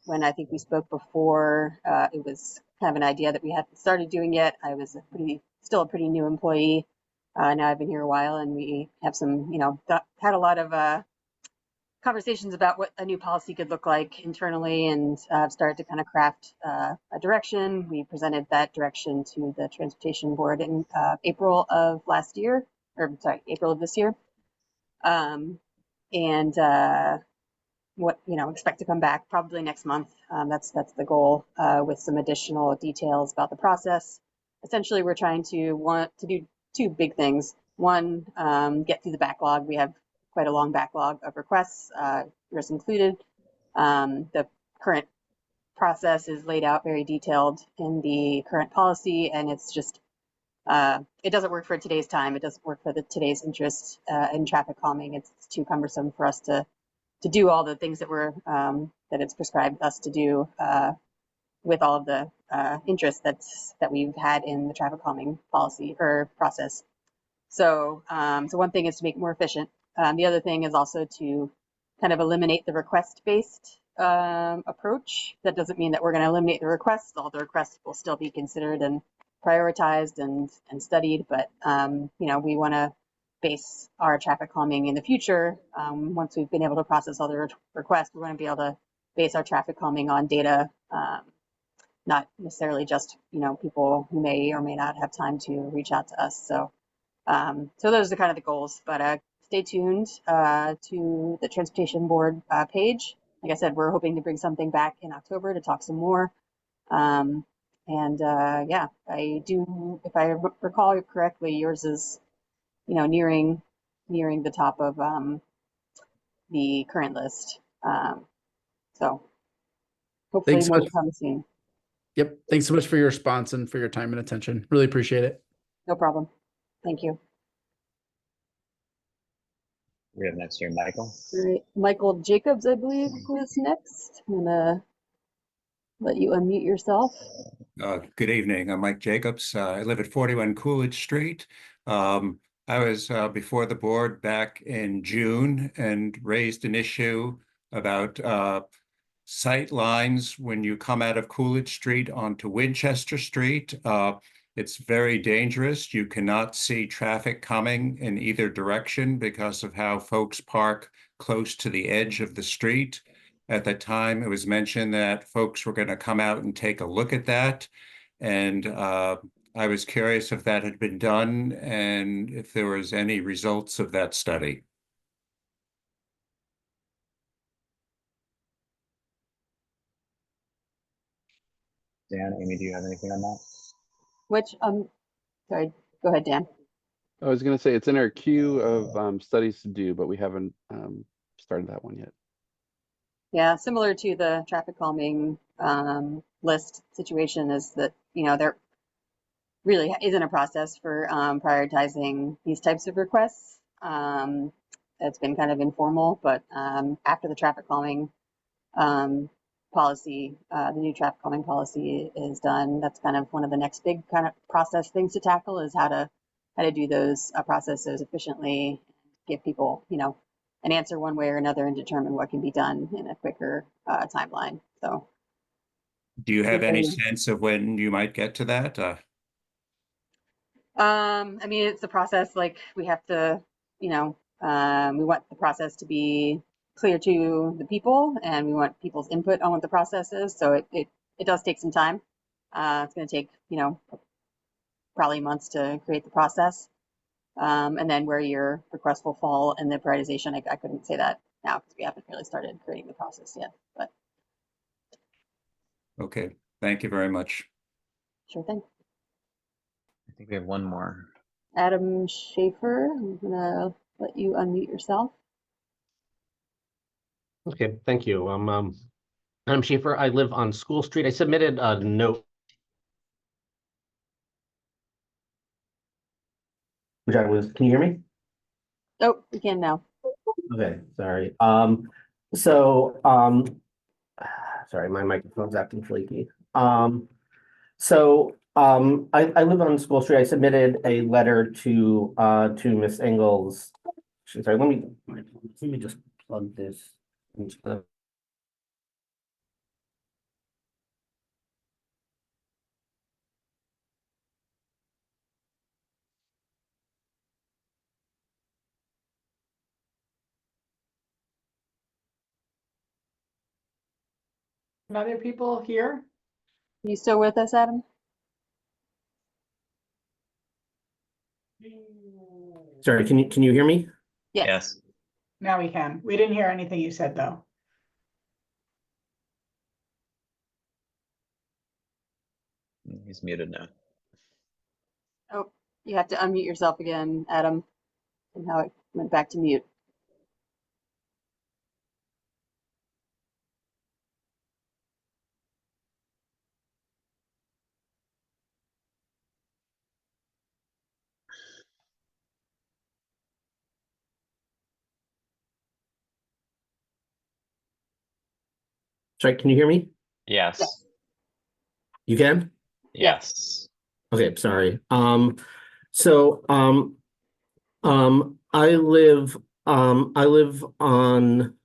When I think we spoke before, it was kind of an idea that we hadn't started doing yet. I was still a pretty new employee. Now I've been here a while, and we have some, had a lot of conversations about what a new policy could look like internally, and have started to kind of craft a direction. We presented that direction to the Transportation Board in April of last year, or sorry, April of this year. And expect to come back probably next month. That's the goal, with some additional details about the process. Essentially, we're trying to do two big things. One, get through the backlog. We have quite a long backlog of requests, yours included. The current process is laid out very detailed in the current policy, and it's just it doesn't work for today's time. It doesn't work for today's interest in traffic calming. It's too cumbersome for us to do all the things that that it's prescribed us to do with all of the interest that we've had in the traffic calming policy or process. So one thing is to make it more efficient. The other thing is also to kind of eliminate the request-based approach. That doesn't mean that we're going to eliminate the requests. All the requests will still be considered and prioritized and studied, but we want to base our traffic calming in the future. Once we've been able to process all the requests, we want to be able to base our traffic calming on data, not necessarily just people who may or may not have time to reach out to us. So those are kind of the goals. But stay tuned to the Transportation Board page. Like I said, we're hoping to bring something back in October to talk some more. Yeah, I do. If I recall correctly, yours is nearing the top of the current list. So hopefully more to come soon. Yep. Thanks so much for your response and for your time and attention. Really appreciate it. No problem. Thank you. We have next here, Michael. All right. Michael Jacobs, I believe, was next. I'm gonna let you unmute yourself. Good evening. I'm Mike Jacobs. I live at 41 Coolidge Street. I was before the board back in June and raised an issue about sight lines when you come out of Coolidge Street onto Winchester Street. It's very dangerous. You cannot see traffic coming in either direction because of how folks park close to the edge of the street. At the time, it was mentioned that folks were going to come out and take a look at that. And I was curious if that had been done and if there was any results of that study. Dan, Amy, do you have anything on that? Sorry, go ahead, Dan. I was going to say it's in our queue of studies to do, but we haven't started that one yet. Yeah, similar to the traffic calming list situation is that, there really isn't a process for prioritizing these types of requests. It's been kind of informal, but after the traffic calming policy, the new traffic calming policy is done, that's kind of one of the next big kind of process things to tackle is how to do those processes efficiently, give people, an answer one way or another and determine what can be done in a quicker timeline. So do you have any sense of when you might get to that? I mean, it's a process. Like we have to, we want the process to be clear to the people, and we want people's input on what the process is. So it does take some time. It's going to take, probably months to create the process. And then where your request will fall in the prioritization, I couldn't say that now because we haven't really started creating the process yet. But okay, thank you very much. Sure thing. I think we have one more. Adam Schaefer, I'm gonna let you unmute yourself. Okay, thank you. I'm Schaefer. I live on School Street. I submitted a note. Can you hear me? Oh, we can now. Okay, sorry. Sorry, my microphone's acting flaky. I live on School Street. I submitted a letter to Miss Engels. Sorry, let me just plug this into the and other people here? You still with us, Adam? Sorry, can you hear me? Yes. Now we can. We didn't hear anything you said, though. He's muted now. Oh, you have to unmute yourself again, Adam. Somehow it went back to mute. Sorry, can you hear me? Yes. You can? Yes. Okay, sorry. So I live on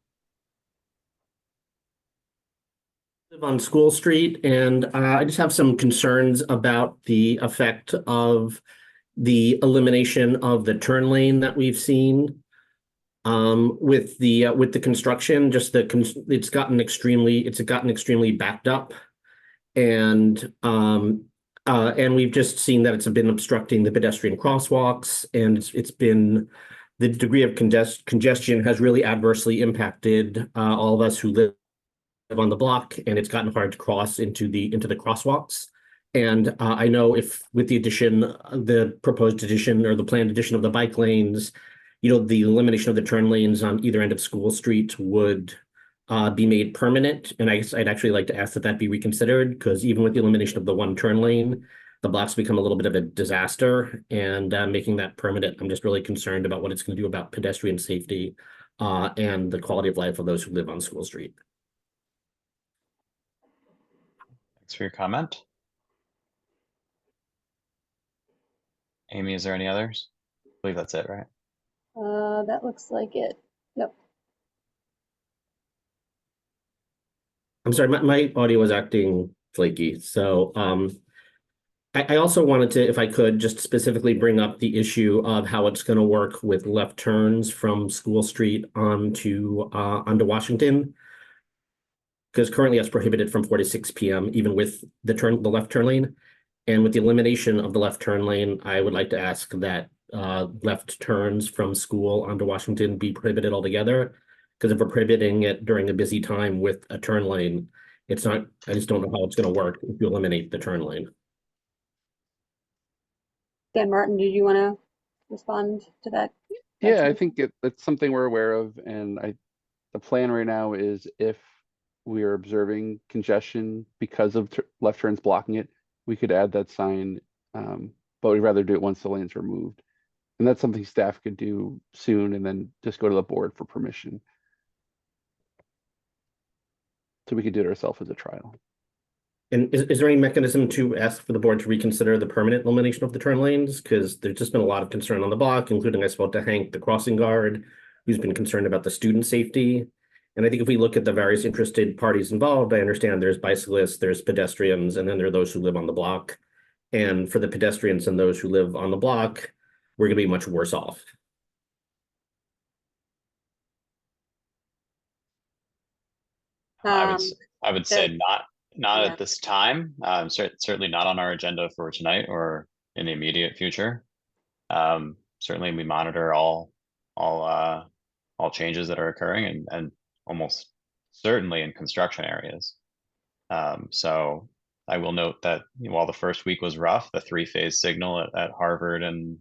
School Street, and I just have some concerns about the effect of the elimination of the turn lane that we've seen with the construction. Just it's gotten extremely backed up, and we've just seen that it's been obstructing the pedestrian crosswalks, and it's been the degree of congestion has really adversely impacted all of us who live on the block, and it's gotten hard to cross into the crosswalks. And I know if with the proposed addition or the planned addition of the bike lanes, the elimination of the turn lanes on either end of School Street would be made permanent. And I guess I'd actually like to ask that be reconsidered, because even with the elimination of the one turn lane, the blocks become a little bit of a disaster, and making that permanent, I'm just really concerned about what it's going to do about pedestrian safety and the quality of life of those who live on School Street. Thanks for your comment. Amy, is there any others? I believe that's it, right? That looks like it. Yep. I'm sorry, my audio was acting flaky. So I also wanted to, if I could, just specifically bring up the issue of how it's going to work with left turns from School Street onto Washington. Because currently it's prohibited from 4 to 6 p.m. even with the left turn lane. And with the elimination of the left turn lane, I would like to ask that left turns from school onto Washington be prohibited altogether. Because if we're prohibiting it during a busy time with a turn lane, it's not, I just don't know how it's going to work if you eliminate the turn lane. Dan Martin, did you want to respond to that? Yeah, I think it's something we're aware of, and the plan right now is if we are observing congestion because of left turns blocking it, we could add that sign, but we'd rather do it once the lane's removed. And that's something staff could do soon, and then just go to the board for permission. So we could do it ourselves as a trial. And is there any mechanism to ask for the board to reconsider the permanent elimination of the turn lanes? Because there's just been a lot of concern on the block, including I spoke to Hank, the crossing guard, who's been concerned about the student safety. And I think if we look at the various interested parties involved, I understand there's bicyclists, there's pedestrians, and then there are those who live on the block. And for the pedestrians and those who live on the block, we're going to be much worse off. I would say not yeah. at this time. Certainly not on our agenda for tonight or in the immediate future. Certainly we monitor all changes that are occurring and almost certainly in construction areas. So I will note that while the first week was rough, the 3-phase signal at Harvard and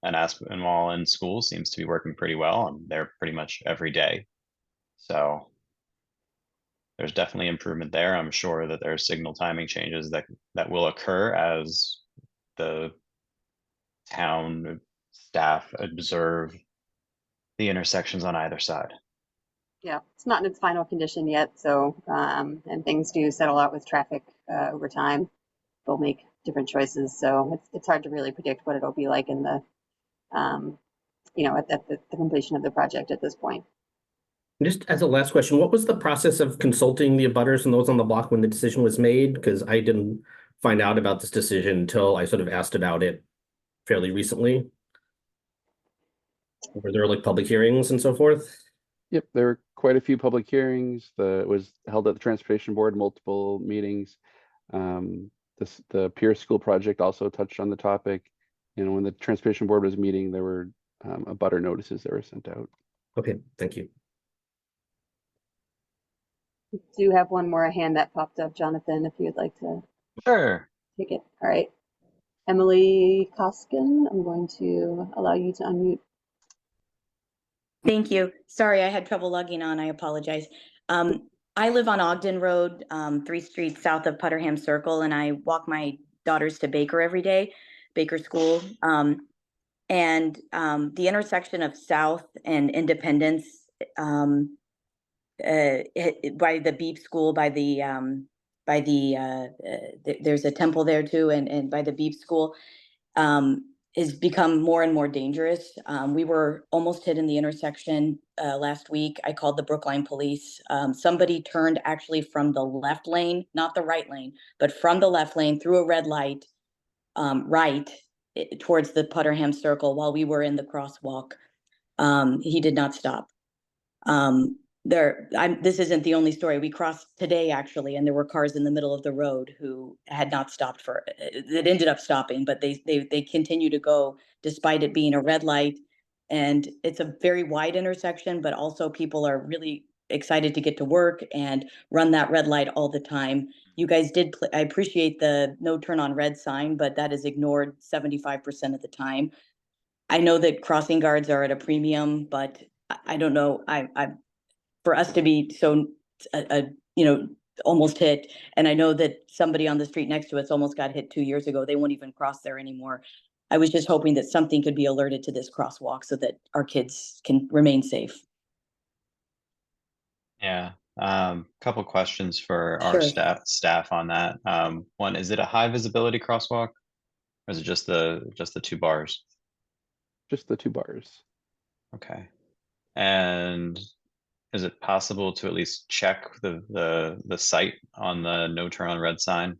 Aspinwall and schools seems to be working pretty well, and they're pretty much every day. So there's definitely improvement there. I'm sure that there's signal timing changes that will occur as the town staff observe the intersections on either side. Yeah, it's not in its final condition yet, so and things do settle out with traffic over time. They'll make different choices, so it's hard to really predict what it'll be like in the at the completion of the project at this point. Just as a last question, what was the process of consulting the abutters and those on the block when the decision was made? Because I didn't find out about this decision until I sort of asked about it fairly recently. Were there like public hearings and so forth? Yep, there were quite a few public hearings. It was held at the Transportation Board, multiple meetings. The Pierce School project also touched on the topic. You know, when the Transportation Board was meeting, there were abutter notices that were sent out. Okay, thank you. We do have one more hand that popped up, Jonathan, if you'd like to Sure. take it. All right. Emily Koskin, I'm going to allow you to unmute. Thank you. Sorry, I had trouble logging on. I apologize. I live on Ogden Road, 3 streets south of Putterham Circle, and I walk my daughters to Baker every day, Baker School. The intersection of South and Independence, by the Beep School, there's a temple there too, and by the Beep School, has become more and more dangerous. We were almost hit in the intersection last week. I called the Brookline police. Somebody turned actually from the left lane, not the right lane, but from the left lane through a red light, towards the Putterham Circle while we were in the crosswalk. He did not stop. This isn't the only story. We crossed today actually, and there were cars in the middle of the road who had not stopped it ended up stopping, but they continue to go despite it being a red light. And it's a very wide intersection, but also people are really excited to get to work and run that red light all the time. You guys I appreciate the no turn on red sign, but that is ignored 75% of the time. I know that crossing guards are at a premium, but I don't know. For us to be so, almost hit, and I know that somebody on the street next to us almost got hit 2 years ago. They won't even cross there anymore. I was just hoping that something could be alerted to this crosswalk so that our kids can remain safe. Yeah. Couple questions for our Sure. staff on that. One, is it a high visibility crosswalk? Or is it just the 2 bars? Just the 2 bars. Okay. And is it possible to at least check the site on the no turn on red sign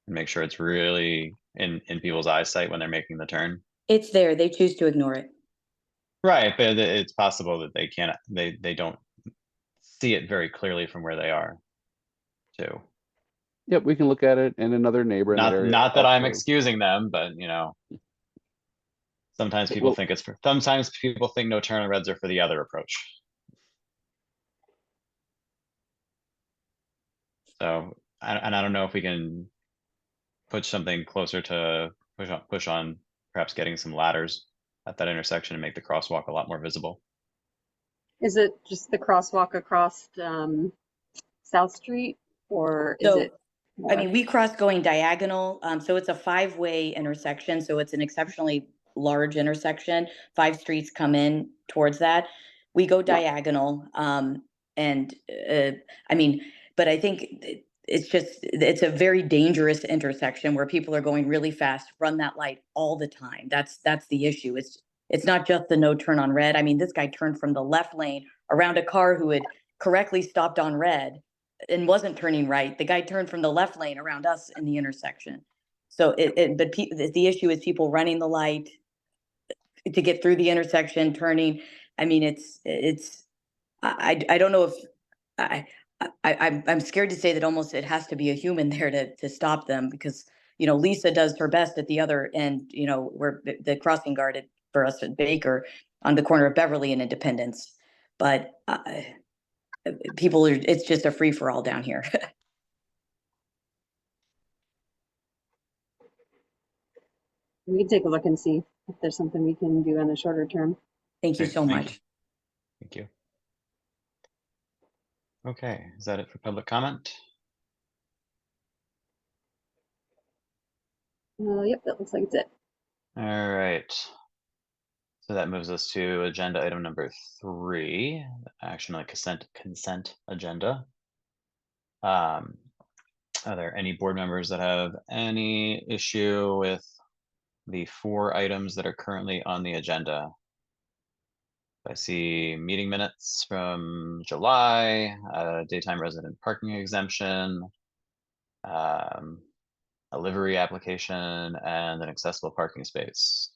and make sure it's really in people's eyesight when they're making the turn? It's there. They choose to ignore it. Right, but it's possible that they don't see it very clearly from where they are too. Yep, we can look at it, and another neighbor in that area. Not that I'm also- excusing them, but sometimes people think sometimes people think no turn on reds are for the other approach. So, and I don't know if we can put something closer to push on perhaps getting some ladders at that intersection and make the crosswalk a lot more visible. Is it just the crosswalk across South Street, or is it more? I mean, we cross going diagonal, so it's a 5-way intersection, so it's an exceptionally large intersection. 5 streets come in towards that. We go diagonal, but I think it's a very dangerous intersection where people are going really fast, run that light all the time. That's the issue. It's not just the no turn on red. I mean, this guy turned from the left lane around a car who had correctly stopped on red and wasn't turning right. The guy turned from the left lane around us in the intersection. So the issue is people running the light to get through the intersection, turning. I mean, I don't know if I'm scared to say that almost it has to be a human there to stop them, because Lisa does her best at the other end, where the crossing guard for us at Baker on the corner of Beverly and Independence, but it's just a free for all down here. We can take a look and see if there's something we can do in the shorter term. Thank you Great, so thank much. Thank you. Okay, is that it for public comment? Yep, that looks like it's it. All right. So that moves us to agenda item number 3, action on consent agenda. Are there any board members that have any issue with the 4 items that are currently on the agenda? I see meeting minutes from July, daytime resident parking exemption, a livery application, and an accessible parking space.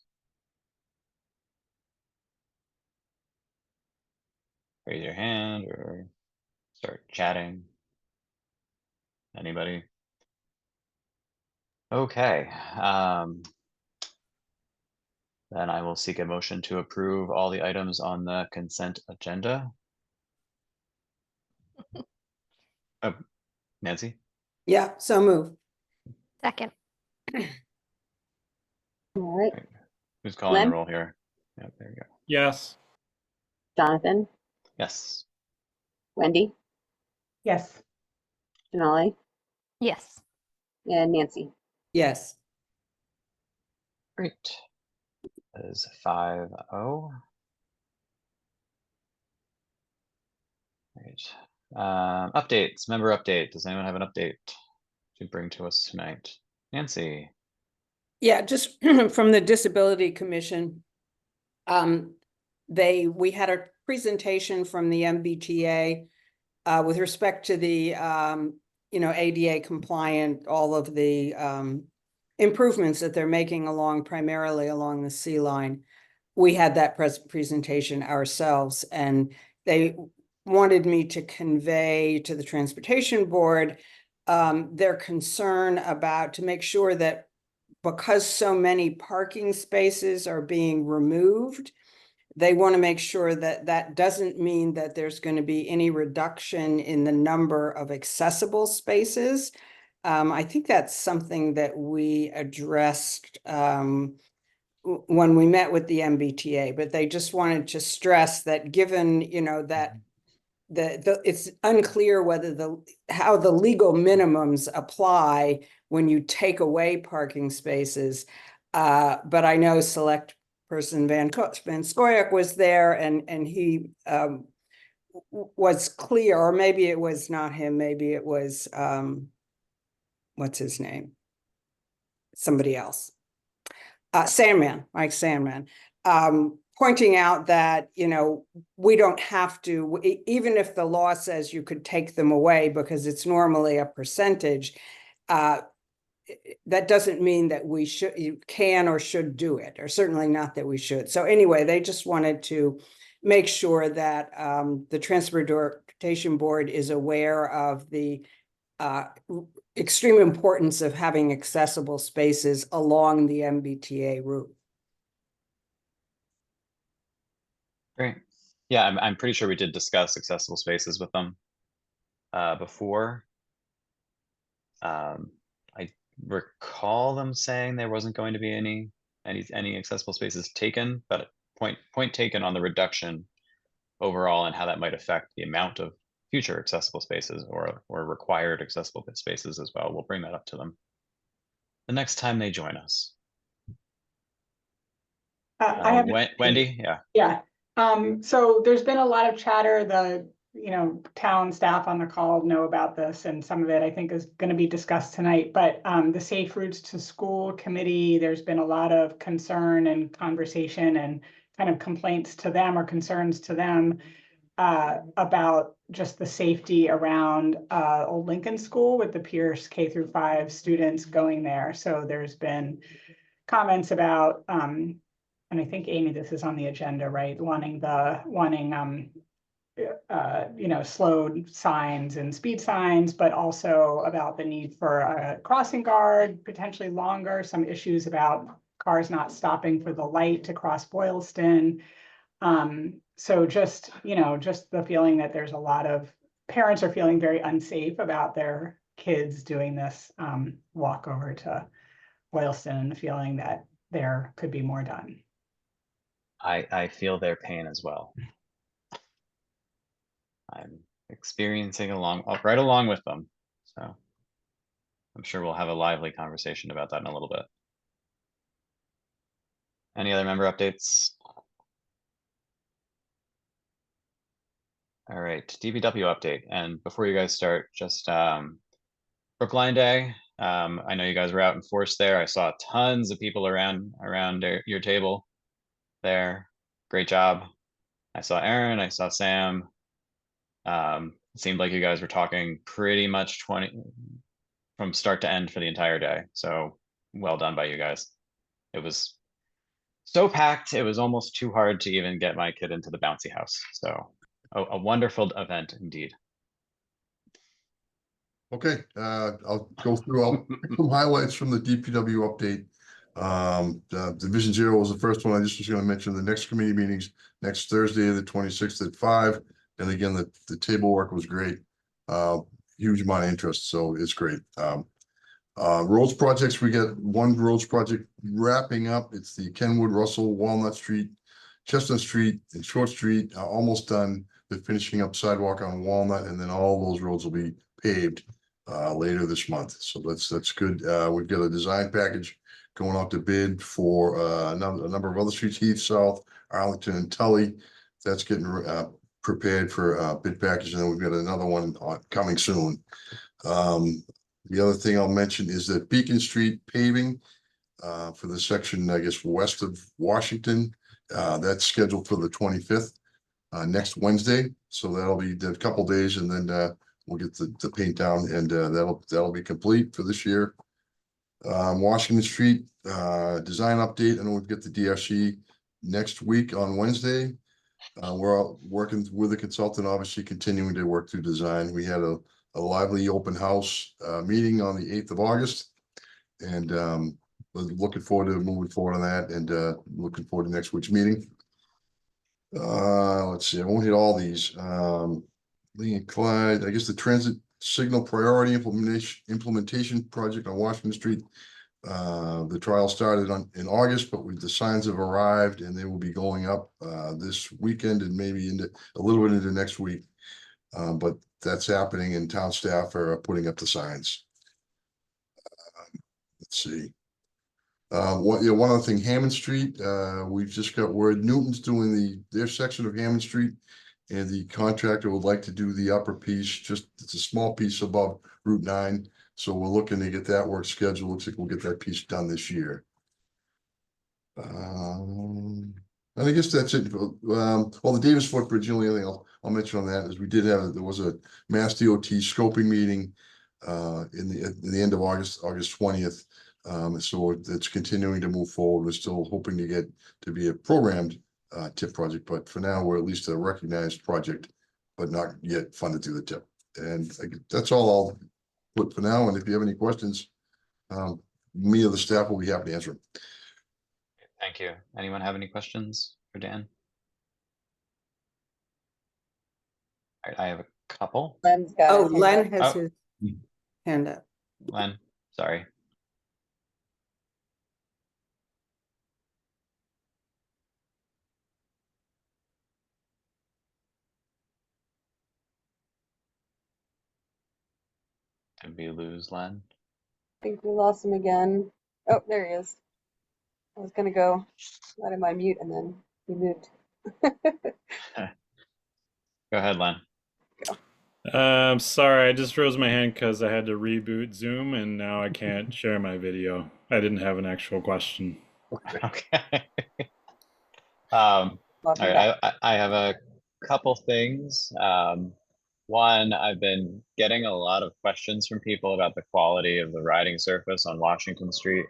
raise your hand or start chatting. Anybody? Okay. Then I will seek a motion to approve all the items on the consent agenda. Oh, Nancy, Yeah, so move. Second. All right. who's calling the Len? roll here? Yeah, there you go. Yes. Jonathan, Yes. Wendy, Yes. Denali, Yes. and Nancy. Yes. Great. That is 5-0. Great. Updates, member update. Does anyone have an update to bring to us tonight? Nancy? Yeah, just from the Disability Commission. We had a presentation from the MBTA with respect to the ADA compliant, all of the improvements that they're making primarily along the sea line. We had that presentation ourselves, and they wanted me to convey to the Transportation Board their concern to make sure that because so many parking spaces are being removed, they want to make sure that that doesn't mean that there's going to be any reduction in the number of accessible spaces. I think that's something that we addressed when we met with the MBTA, but they just wanted to stress that given, that it's unclear whether how the legal minimums apply when you take away parking spaces. But I know Select Person Van Scoyoc was there, and he was clear, or maybe it was not him, maybe it was what's his name? Somebody else. Mike Sandman, pointing out that, we don't have to, even if the law says you could take them away because it's normally a percentage, that doesn't mean that you can or should do it, or certainly not that we should. So anyway, they just wanted to make sure that the Transportation Board is aware of the extreme importance of having accessible spaces along the MBTA route. Great. Yeah, I'm pretty sure we did discuss accessible spaces with them before. I recall them saying there wasn't going to be any accessible spaces taken, but point taken on the reduction overall and how that might affect the amount of future accessible spaces or required accessible spaces as well. We'll bring that up to them the next time they join us. I have Wendy, yeah. Yeah. So there's been a lot of chatter. The town staff on the call know about this, and some of it I think is going to be discussed tonight. But the Safe Routes to School Committee, there's been a lot of concern and conversation and kind of complaints to them or concerns to them about just the safety around Old Lincoln School with the Pierce K-5 students going there. So there's been comments about, and I think Amy, this is on the agenda, right? Wanting slowed signs and speed signs, but also about the need for a crossing guard, potentially longer, some issues about cars not stopping for the light to cross Boylston. So just the feeling that there's a lot of parents are feeling very unsafe about their kids doing this walk over to Boylston, and the feeling that there could be more done. I feel their pain as well. I'm experiencing right along with them. So I'm sure we'll have a lively conversation about that in a little bit. Any other member updates? All right, DPW update. And before you guys start, just Brookline Day. I know you guys were out in force there. I saw tons of people around your table there. Great job. I saw Aaron, I saw Sam. It seemed like you guys were talking pretty much from start to end for the entire day. So well done by you guys. It was so packed, it was almost too hard to even get my kid into the bouncy house. So a wonderful event indeed. Okay, I'll go through some highlights from the DPW update. Division 0 was the first one. I just was going to mention the next committee meetings next Thursday, the 26th at 5. And again, the table work was great. Huge amount of interest, so it's great. Roads projects, we got one roads project wrapping up. It's the Kenwood, Russell, Walnut Street, Chestnut Street, and Short Street, almost done. They're finishing up sidewalk on Walnut, and then all those roads will be paved later this month. So that's good. We've got a design package going out to bid for a number of other streets, Heath South, Arlington, and Tully. That's getting prepared for bid package, and then we've got another one coming soon. The other thing I'll mention is that Beacon Street paving for the section, I guess, west of Washington. That's scheduled for the 25th, next Wednesday. So that'll be a couple days, and then we'll get the paint down, and that'll be complete for this year. Washington Street design update. I know we've got the DRC next week on Wednesday. We're all working with the consultant, obviously continuing to work through design. We had a lively open house meeting on the 8th of August, and we're looking forward to moving forward on that, and looking forward to next week's meeting. Let's see, I won't hit all these. Lee and Clyde, I guess the transit signal priority implementation project on Washington Street. The trial started in August, but the signs have arrived, and they will be going up this weekend and maybe into a little bit into next week. But that's happening, and town staff are putting up the signs. Let's see. One other thing, Hammond Street, we've just got word Newton's doing their section of Hammond Street, and the contractor would like to do the upper piece. It's a small piece above Route 9. So we're looking to get that work scheduled. Looks like we'll get that piece done this year. And I guess that's it. Well, the Davis footbridge, the only other thing I'll mention on that is there was a Mass DOT scoping meeting in the end of August 20th. So it's continuing to move forward. We're still hoping to get to be a programmed TIP project, but for now we're at least a recognized project, but not yet funded through the TIP. And that's all I'll put for now. And if you have any questions, me or the staff will be happy to answer them. Thank you. Anyone have any questions for Dan? All right, I have a couple. Len's got Oh, his hand Len up. has Oh. his hand up. Len, sorry. Did we lose Len? I think we lost him again. Oh, there he is. I was gonna go let him on mute, and then he moved. Go ahead, Len. Sorry, I just rose my hand because I had to reboot Zoom and now I can't share my video. I didn't have an actual question. Okay. All Welcome right, back. I have a couple things. One, I've been getting a lot of questions from people about the quality of the riding surface on Washington Street.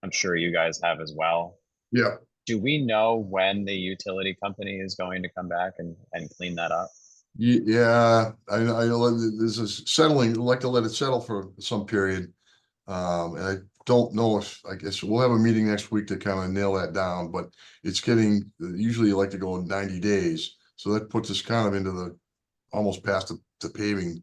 I'm sure you guys have as well. Yeah. Do we know when the utility company is going to come back and clean that up? Yeah, I this is settling. I'd like to let it settle for some period. And I don't know I guess we'll have a meeting next week to kind of nail that down, but it's getting, usually you like to go in 90 days. So that puts us kind of into almost past the paving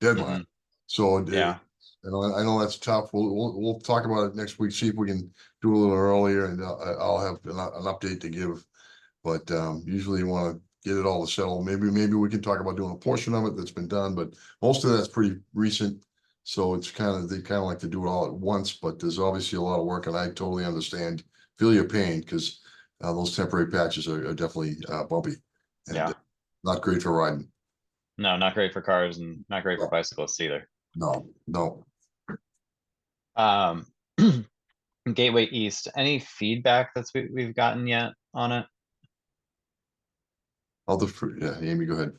deadline. So Yeah. I know that's tough. We'll talk about it next week, see if we can do it a little earlier, and I'll have an update to give. But usually you want to get it all to settle. Maybe we can talk about doing a portion of it that's been done, but most of that's pretty recent. So it's they kind of like to do it all at once, but there's obviously a lot of work, and I totally understand, feel your pain, because those temporary patches are definitely bumpy and Yeah. not great for riding. No, not great for cars and not great for bicyclists either. No. Gateway East, any feedback we've gotten yet on it? Yeah, Amy, go ahead.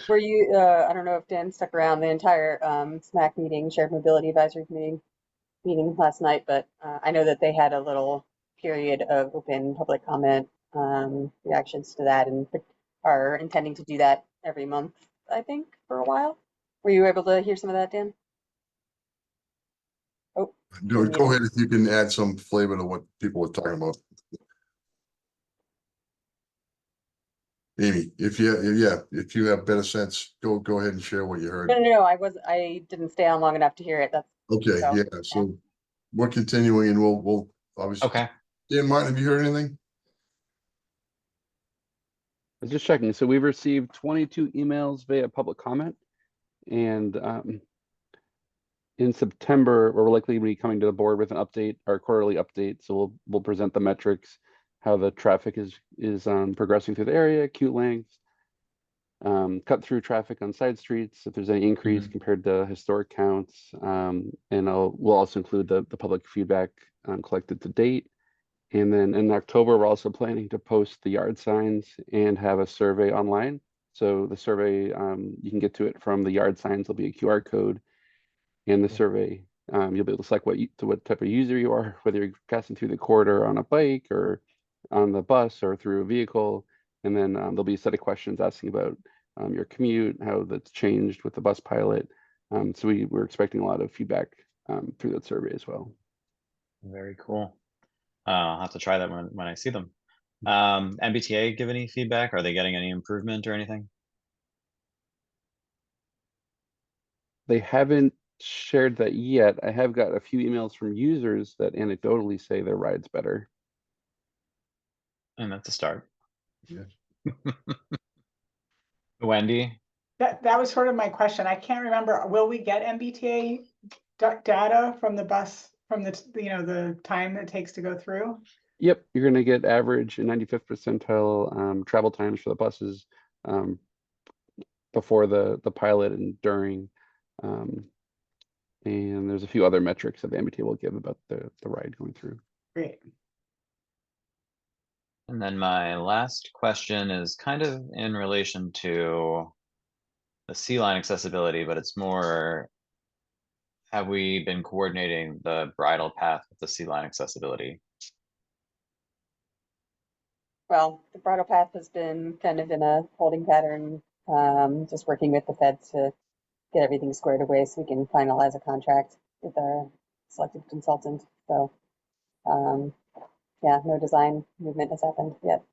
Were you, I don't know if Dan stuck around the entire SMAC meeting, Shared Mobility Advisory meeting last night, but I know that they had a little period of open public comment reactions to that, and are intending to do that every month, I think, for a while. Were you able to hear some of that, Dan? Oh, Go ahead if you can add some flavor to what people were talking about. Amy, if you have better sense, go ahead and share what you heard. no, I didn't stay on long enough to hear it. That's Okay, so, yeah, so we're continuing and we'll obviously. Okay. Dan Martin, have you heard anything? I was just checking. So we've received 22 emails via public comment, and in September, we're likely to be coming to the board with an update, our quarterly update. So we'll present the metrics, how the traffic is progressing through the area, queue length, cut through traffic on side streets, if there's any increase compared to historic counts, and we'll also include the public feedback collected to date. And then in October, we're also planning to post the yard signs and have a survey online. So the survey, you can get to it from the yard signs. There'll be a QR code, and the survey, you'll be able to select what type of user you are, whether you're passing through the corridor on a bike or on the bus or through a vehicle. And then there'll be a set of questions asking about your commute, how that's changed with the bus pilot. So we're expecting a lot of feedback through that survey as well. Very cool. I'll have to try that when I see them. MBTA give any feedback? Are they getting any improvement or anything? They haven't shared that yet. I have got a few emails from users that anecdotally say their ride's better. And that's a start. Yeah. Wendy? That was sort of my question. I can't remember. Will we get MBTA data from the bus, from the time it takes to go through? Yep, you're going to get average and 95th percentile travel times for the buses before the pilot and during. And there's a few other metrics that the MBTA will give about the ride going through. Great. And then my last question is kind of in relation to the sea line accessibility, but it's more, have we been coordinating the bridle path with the sea line accessibility? well, the bridle path has been kind of in a holding pattern, just working with the feds to get everything squared away so we can finalize a contract with our selected consultant. So, yeah, no design movement has happened yet.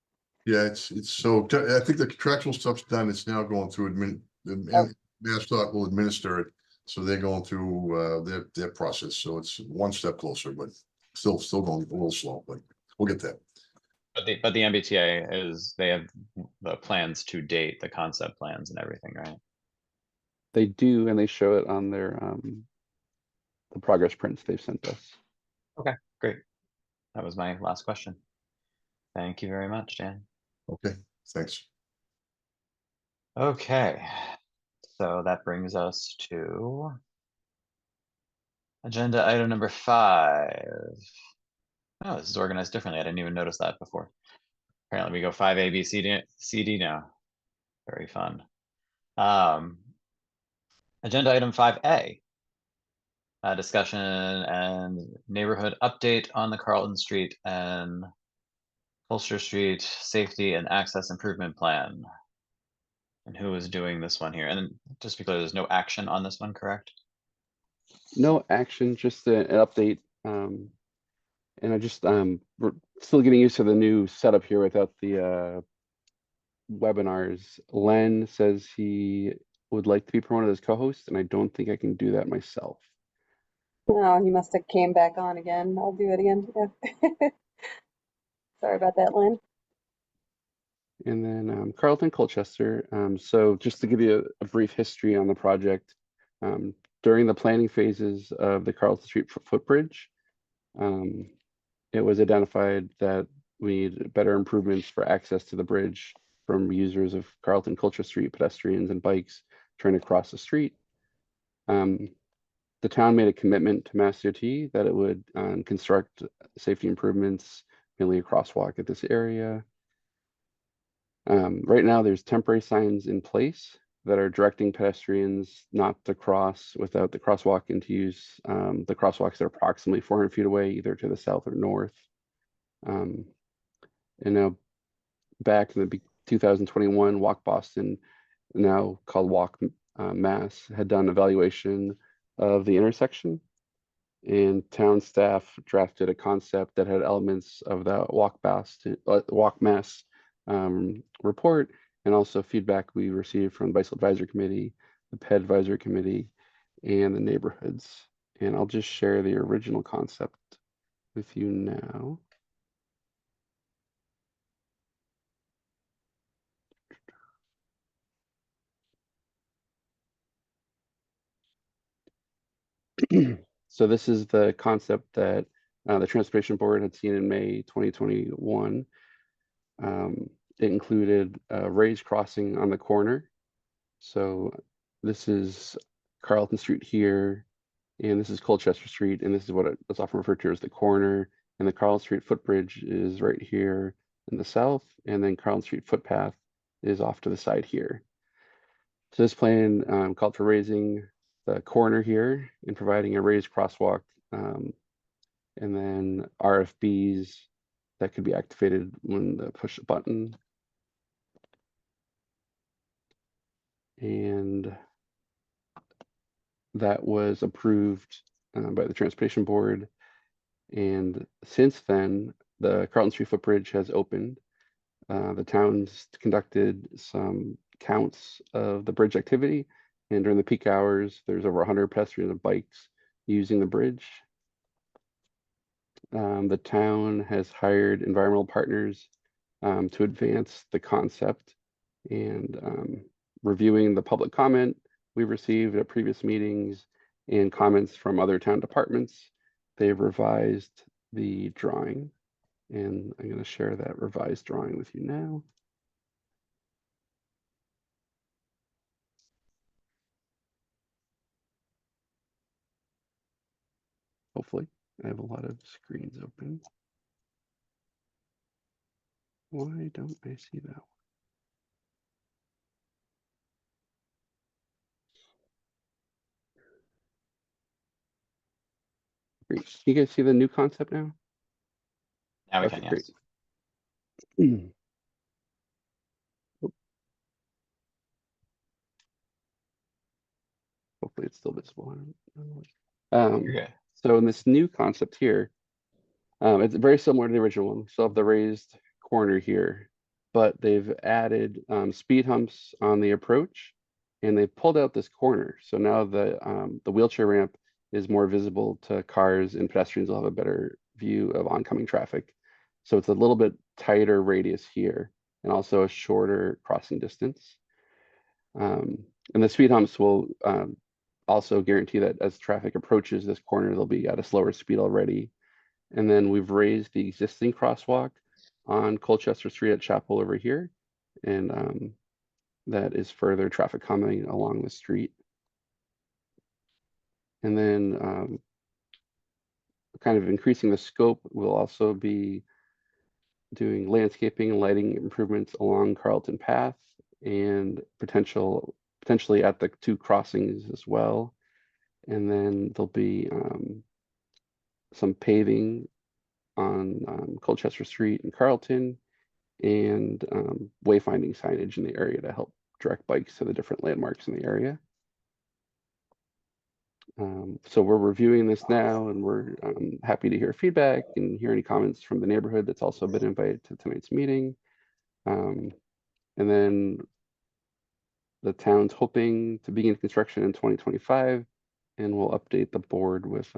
Yeah, it's so I think the contractual stuff's done. It's now going through MassDOT will administer it. So they're going through their process. So it's one step closer, but still going a little slow, but we'll get there. But the MBTA they have the plans to date, the concept plans and everything, right? They do, and they show it on their the progress prints they've sent us. Okay, great. That was my last question. Thank you very much, Dan. Okay, thanks. Okay, so that brings us to agenda item number 5. Oh, this is organized differently. I didn't even notice that before. Apparently we go 5A, B, C, D now. Very fun. Agenda item 5A. Discussion and neighborhood update on the Carlton Street and Colchester Street Safety and Access Improvement Plan. And who is doing this one here? And just because there's no action on this one, correct? No action, just an update. And I just we're still getting used to the new setup here without the webinars. Len says he would like to be promoted as co-host, and I don't think I can do that myself. Oh, he must have came back on again. I'll do it again. Yeah. Sorry about that, Lynn. And then Carlton Colchester. So just to give you a brief history on the project, during the planning phases of the Carlton Street footbridge, it was identified that we need better improvements for access to the bridge from users of Carlton Colchester Street, pedestrians and bikes trying to cross the street. The town made a commitment to MassDOT that it would construct safety improvements, mainly a crosswalk at this area. Right now, there's temporary signs in place that are directing pedestrians not to cross without the crosswalk into use. The crosswalks are approximately 400 feet away, either to the south or north. And now back in the 2021 Walk Boston, now called Walk Mass, had done evaluation of the intersection, and town staff drafted a concept that had elements of the Walk Mass report, and also feedback we received from the Bicycle Advisory Committee, the PED Advisory Committee, and the neighborhoods. And I'll just share the original concept with you now. So this is the concept that the Transportation Board had seen in May 2021. It included a raised crossing on the corner. So this is Carlton Street here, and this is Colchester Street, and this is what it's often referred to as the corner. And the Carlton Street footbridge is right here in the south, and then Carlton Street footpath is off to the side here. So this plan called for raising the corner here and providing a raised crosswalk, and then RFBs that could be activated when the push the button. And that was approved by the Transportation Board. And since then, the Carlton Street footbridge has opened. The town's conducted some counts of the bridge activity, and during the peak hours, there's over 100 pedestrians and bikes using the bridge. The town has hired environmental partners to advance the concept, and reviewing the public comment we received at previous meetings and comments from other town departments, they've revised the drawing, and I'm going to share that revised drawing with you now. Hopefully, I have a lot of screens open. Why don't I see that one? Great. Can you guys see the new concept now? Now we Okay, can, great. yes. Hopefully it's still visible. You're good. So in this new concept here, it's very similar to the original one. We still have the raised corner here, but they've added speed humps on the approach, and they pulled out this corner. So now the wheelchair ramp is more visible to cars, and pedestrians will have a better view of oncoming traffic. So it's a little bit tighter radius here, and also a shorter crossing distance. And the speed humps will also guarantee that as traffic approaches this corner, they'll be at a slower speed already. And then we've raised the existing crosswalk on Colchester Street at Chapel over here. And that is further traffic calming along the street. And then kind of increasing the scope, we'll also be doing landscaping and lighting improvements along Carlton Path, and potentially at the two crossings as well. And then there'll be some paving on Colchester Street and Carlton, and wayfinding signage in the area to help direct bikes to the different landmarks in the area. So we're reviewing this now, and we're happy to hear feedback and hear any comments from the neighborhood that's also been invited to tonight's meeting. And then the town's hoping to begin construction in 2025, and we'll update the board with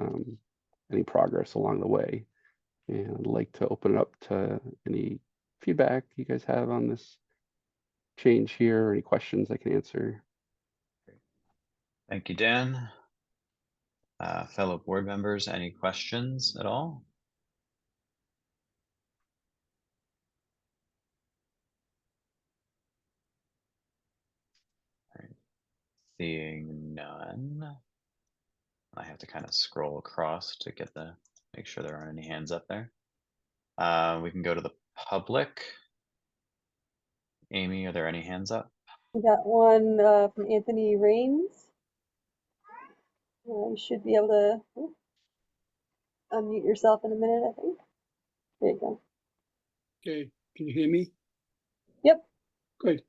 any progress along the way. And I'd like to open it up to any feedback you guys have on this change here, or any questions I can answer. Thank you, Dan. Fellow board members, any questions at all? All right. Seeing none. I have to kind of scroll across to get make sure there aren't any hands up there. We can go to the public. Amy, are there any hands up? We got one from Anthony Rains. You should be able to unmute yourself in a minute, I think. There you go. Okay, can you hear me? Yep. Good.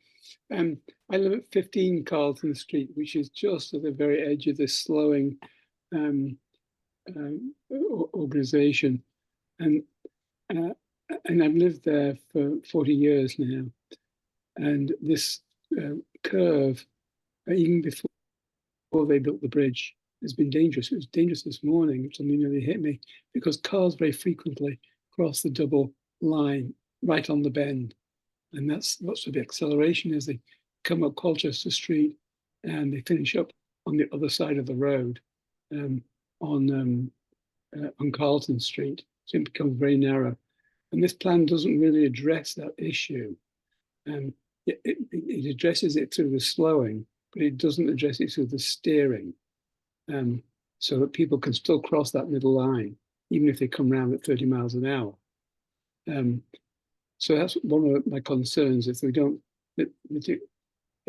I live at 15 Carlton Street, which is just at the very edge of this slowing organization, and I've lived there for 40 years now. And this curve, even before they built the bridge, has been dangerous. It was dangerous this morning. Something nearly hit me because cars very frequently cross the double line right on the bend. And that's what's the acceleration as they come up Colchester Street and they finish up on the other side of the road on Carlton Street. So it becomes very narrow. And this plan doesn't really address that issue. It addresses it through the slowing, but it doesn't address it through the steering, so that people can still cross that middle line, even if they come around at 30 miles an hour. So that's one of my concerns. If we don't, it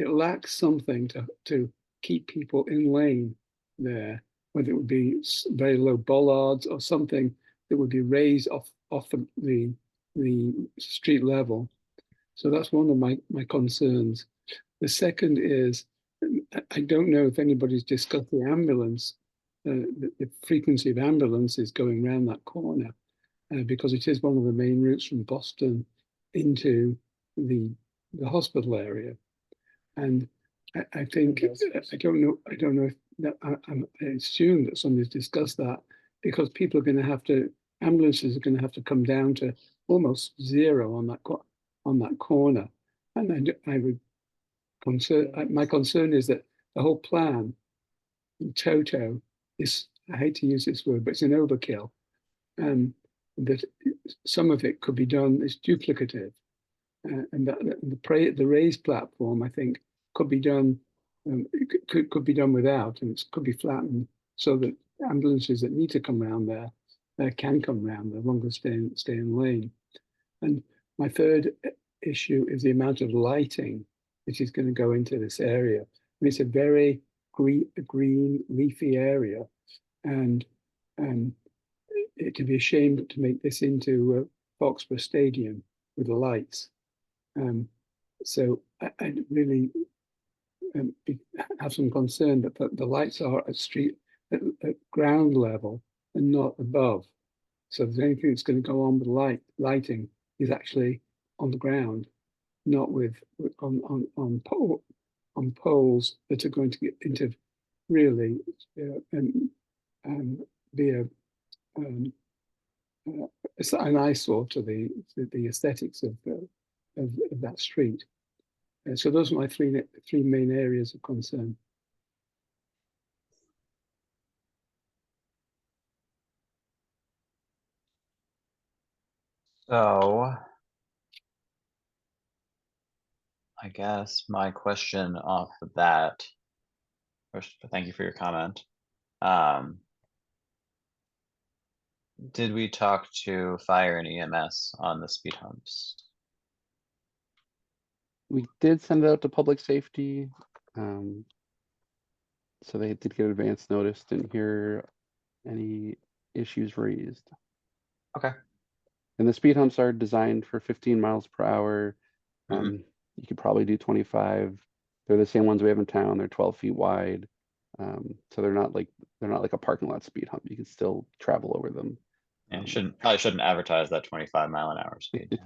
lacks something to keep people in lane there, whether it would be very low bollards or something that would be raised off the street level. So that's one of my concerns. The second is, I don't know if anybody's discussed the ambulance, the frequency of ambulances going around that corner, because it is one of the main routes from Boston into the hospital area. And I think, I don't know if that, I assume that somebody's discussed that, because people are going to have to, ambulances are going to have to come down to almost zero on that corner. And I would my concern is that the whole plan in toto is, I hate to use this word, but it's an overkill. That some of it could be done as duplicative, and that the raised platform, I think, could be done. Could be done without, and it could be flattened so that ambulances that need to come around there can come around, as long as stay in lane. And my third issue is the amount of lighting which is going to go into this area. And it's a very green, leafy area, and it'd be a shame to make this into Foxborough Stadium with the lights. So I really have some concern that the lights are at ground level and not above. So if there's anything that's going to go on with lighting is actually on the ground, not on poles that are going to get into really be an eyesore to the aesthetics of that street. So those are my three main areas of concern. So I guess my question off of that, first, thank you for your comment. Did we talk to fire and EMS on the speed humps? We did send it out to public safety. So they did get advance notice, didn't hear any issues raised. Okay. And the speed humps are designed for 15 miles per hour. You could probably do 25. They're the same ones we have in town. They're 12 feet wide. So they're not like a parking lot speed hump. You can still travel over them. And probably shouldn't advertise that 25-mile-an-hour speed.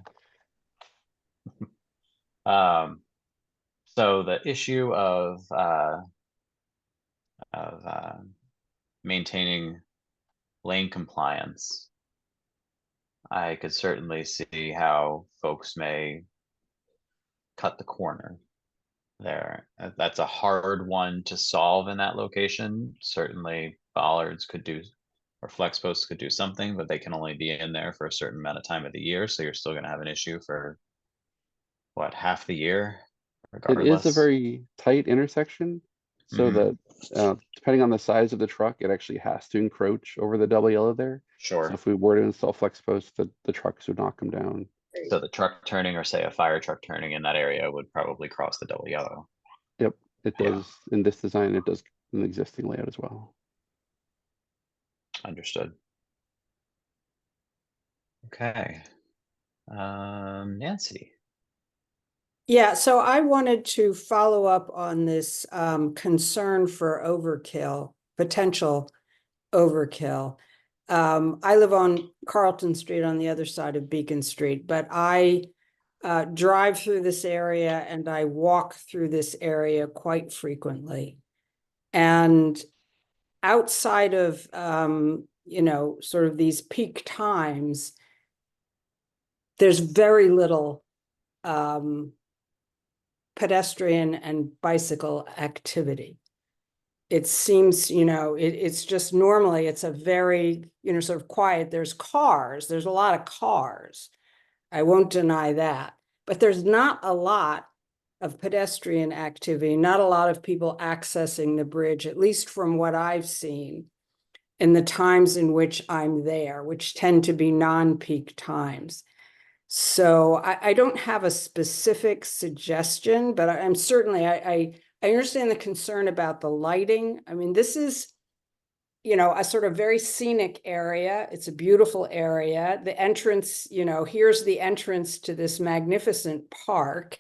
So the issue of maintaining lane compliance, I could certainly see how folks may cut the corner there. That's a hard one to solve in that location. Certainly bollards could do, or flex posts could do something, but they can only be in there for a certain amount of time of the year. So you're still going to have an issue for what, half the year, regardless. It is a very tight intersection, so that depending on the size of the truck, it actually has to encroach over the double yellow there. Sure. So if we were to install flex posts, the trucks would not come down. So the truck turning, or say a fire truck turning in that area, would probably cross the double yellow. Yep, it does in this design. It does in the existing layout as well. Understood. Okay. Nancy. Yeah, so I wanted to follow up on this concern for overkill, potential overkill. I live on Carlton Street on the other side of Beacon Street, but I drive through this area and I walk through this area quite frequently. And outside of, sort of these peak times, there's very little pedestrian and bicycle activity. It seems, it's just normally it's a very, sort of quiet. There's a lot of cars. I won't deny that. But there's not a lot of pedestrian activity, not a lot of people accessing the bridge, at least from what I've seen in the times in which I'm there, which tend to be non-peak times. So I don't have a specific suggestion, but I'm certainly, I understand the concern about the lighting. I mean, this is, a sort of very scenic area. It's a beautiful area. The entrance, here's the entrance to this magnificent park.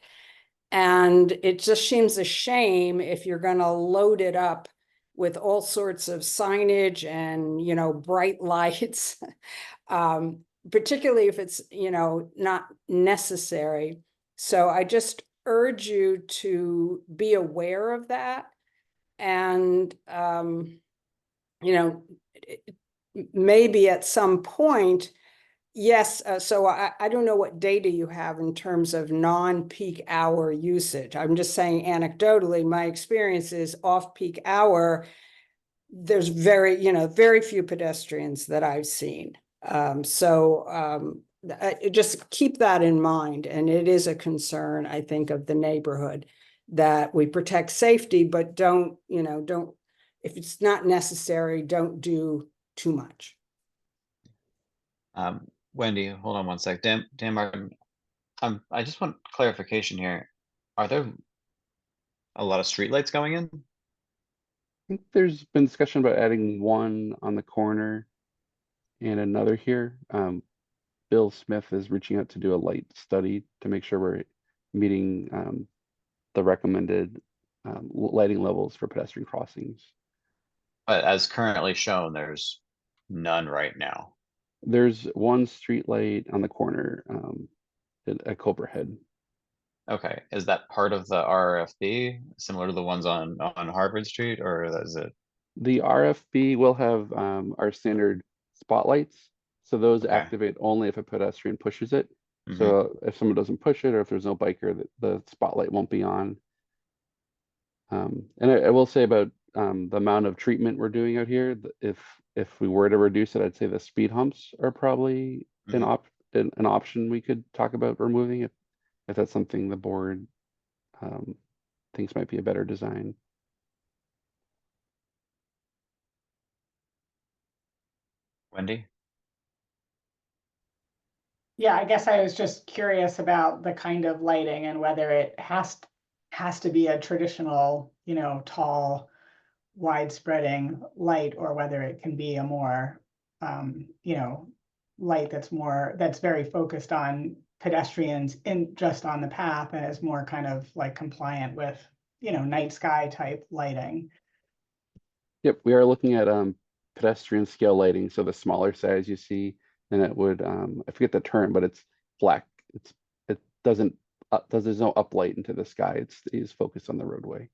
And it just seems a shame if you're going to load it up with all sorts of signage and, bright lights, particularly if it's, not necessary. So I just urge you to be aware of that. And, maybe at some point, yes, so I don't know what data you have in terms of non-peak hour usage. I'm just saying anecdotally, my experience is off-peak hour, there's very few pedestrians that I've seen. Just keep that in mind. And it is a concern, I think, of the neighborhood that we protect safety, but don't, if it's not necessary, don't do too much. Wendy, hold on one sec. Dan Martin, I just want clarification here. Are there a lot of streetlights going in? I think there's been discussion about adding one on the corner and another here. Bill Smith is reaching out to do a light study to make sure we're meeting the recommended lighting levels for pedestrian crossings. But as currently shown, there's none right now. There's one street light on the corner at Cobra Head. Okay, is that part of the RFP, similar to the ones on Harvard Street, or is it? The RFB will have our standard spotlights. So those Okay. activate only if a pedestrian pushes it. Mhm. So if someone doesn't push it, or if there's no biker, the spotlight won't be on. And I will say about the amount of treatment we're doing out here, if we were to reduce it, I'd say the speed humps are probably an option we could talk about removing if that's something the board thinks might be a better design. Wendy? Yeah, I guess I was just curious about the kind of lighting and whether it has to be a traditional, tall, wide-spreading light, or whether it can be a more, light that's very focused on pedestrians just on the path and is more kind of like compliant with, night sky type lighting. Yep, we are looking at pedestrian scale lighting, so the smaller size you see, and it would I forget the term, but it's black. It doesn't there's no uplight into the sky. It's focused on the roadway.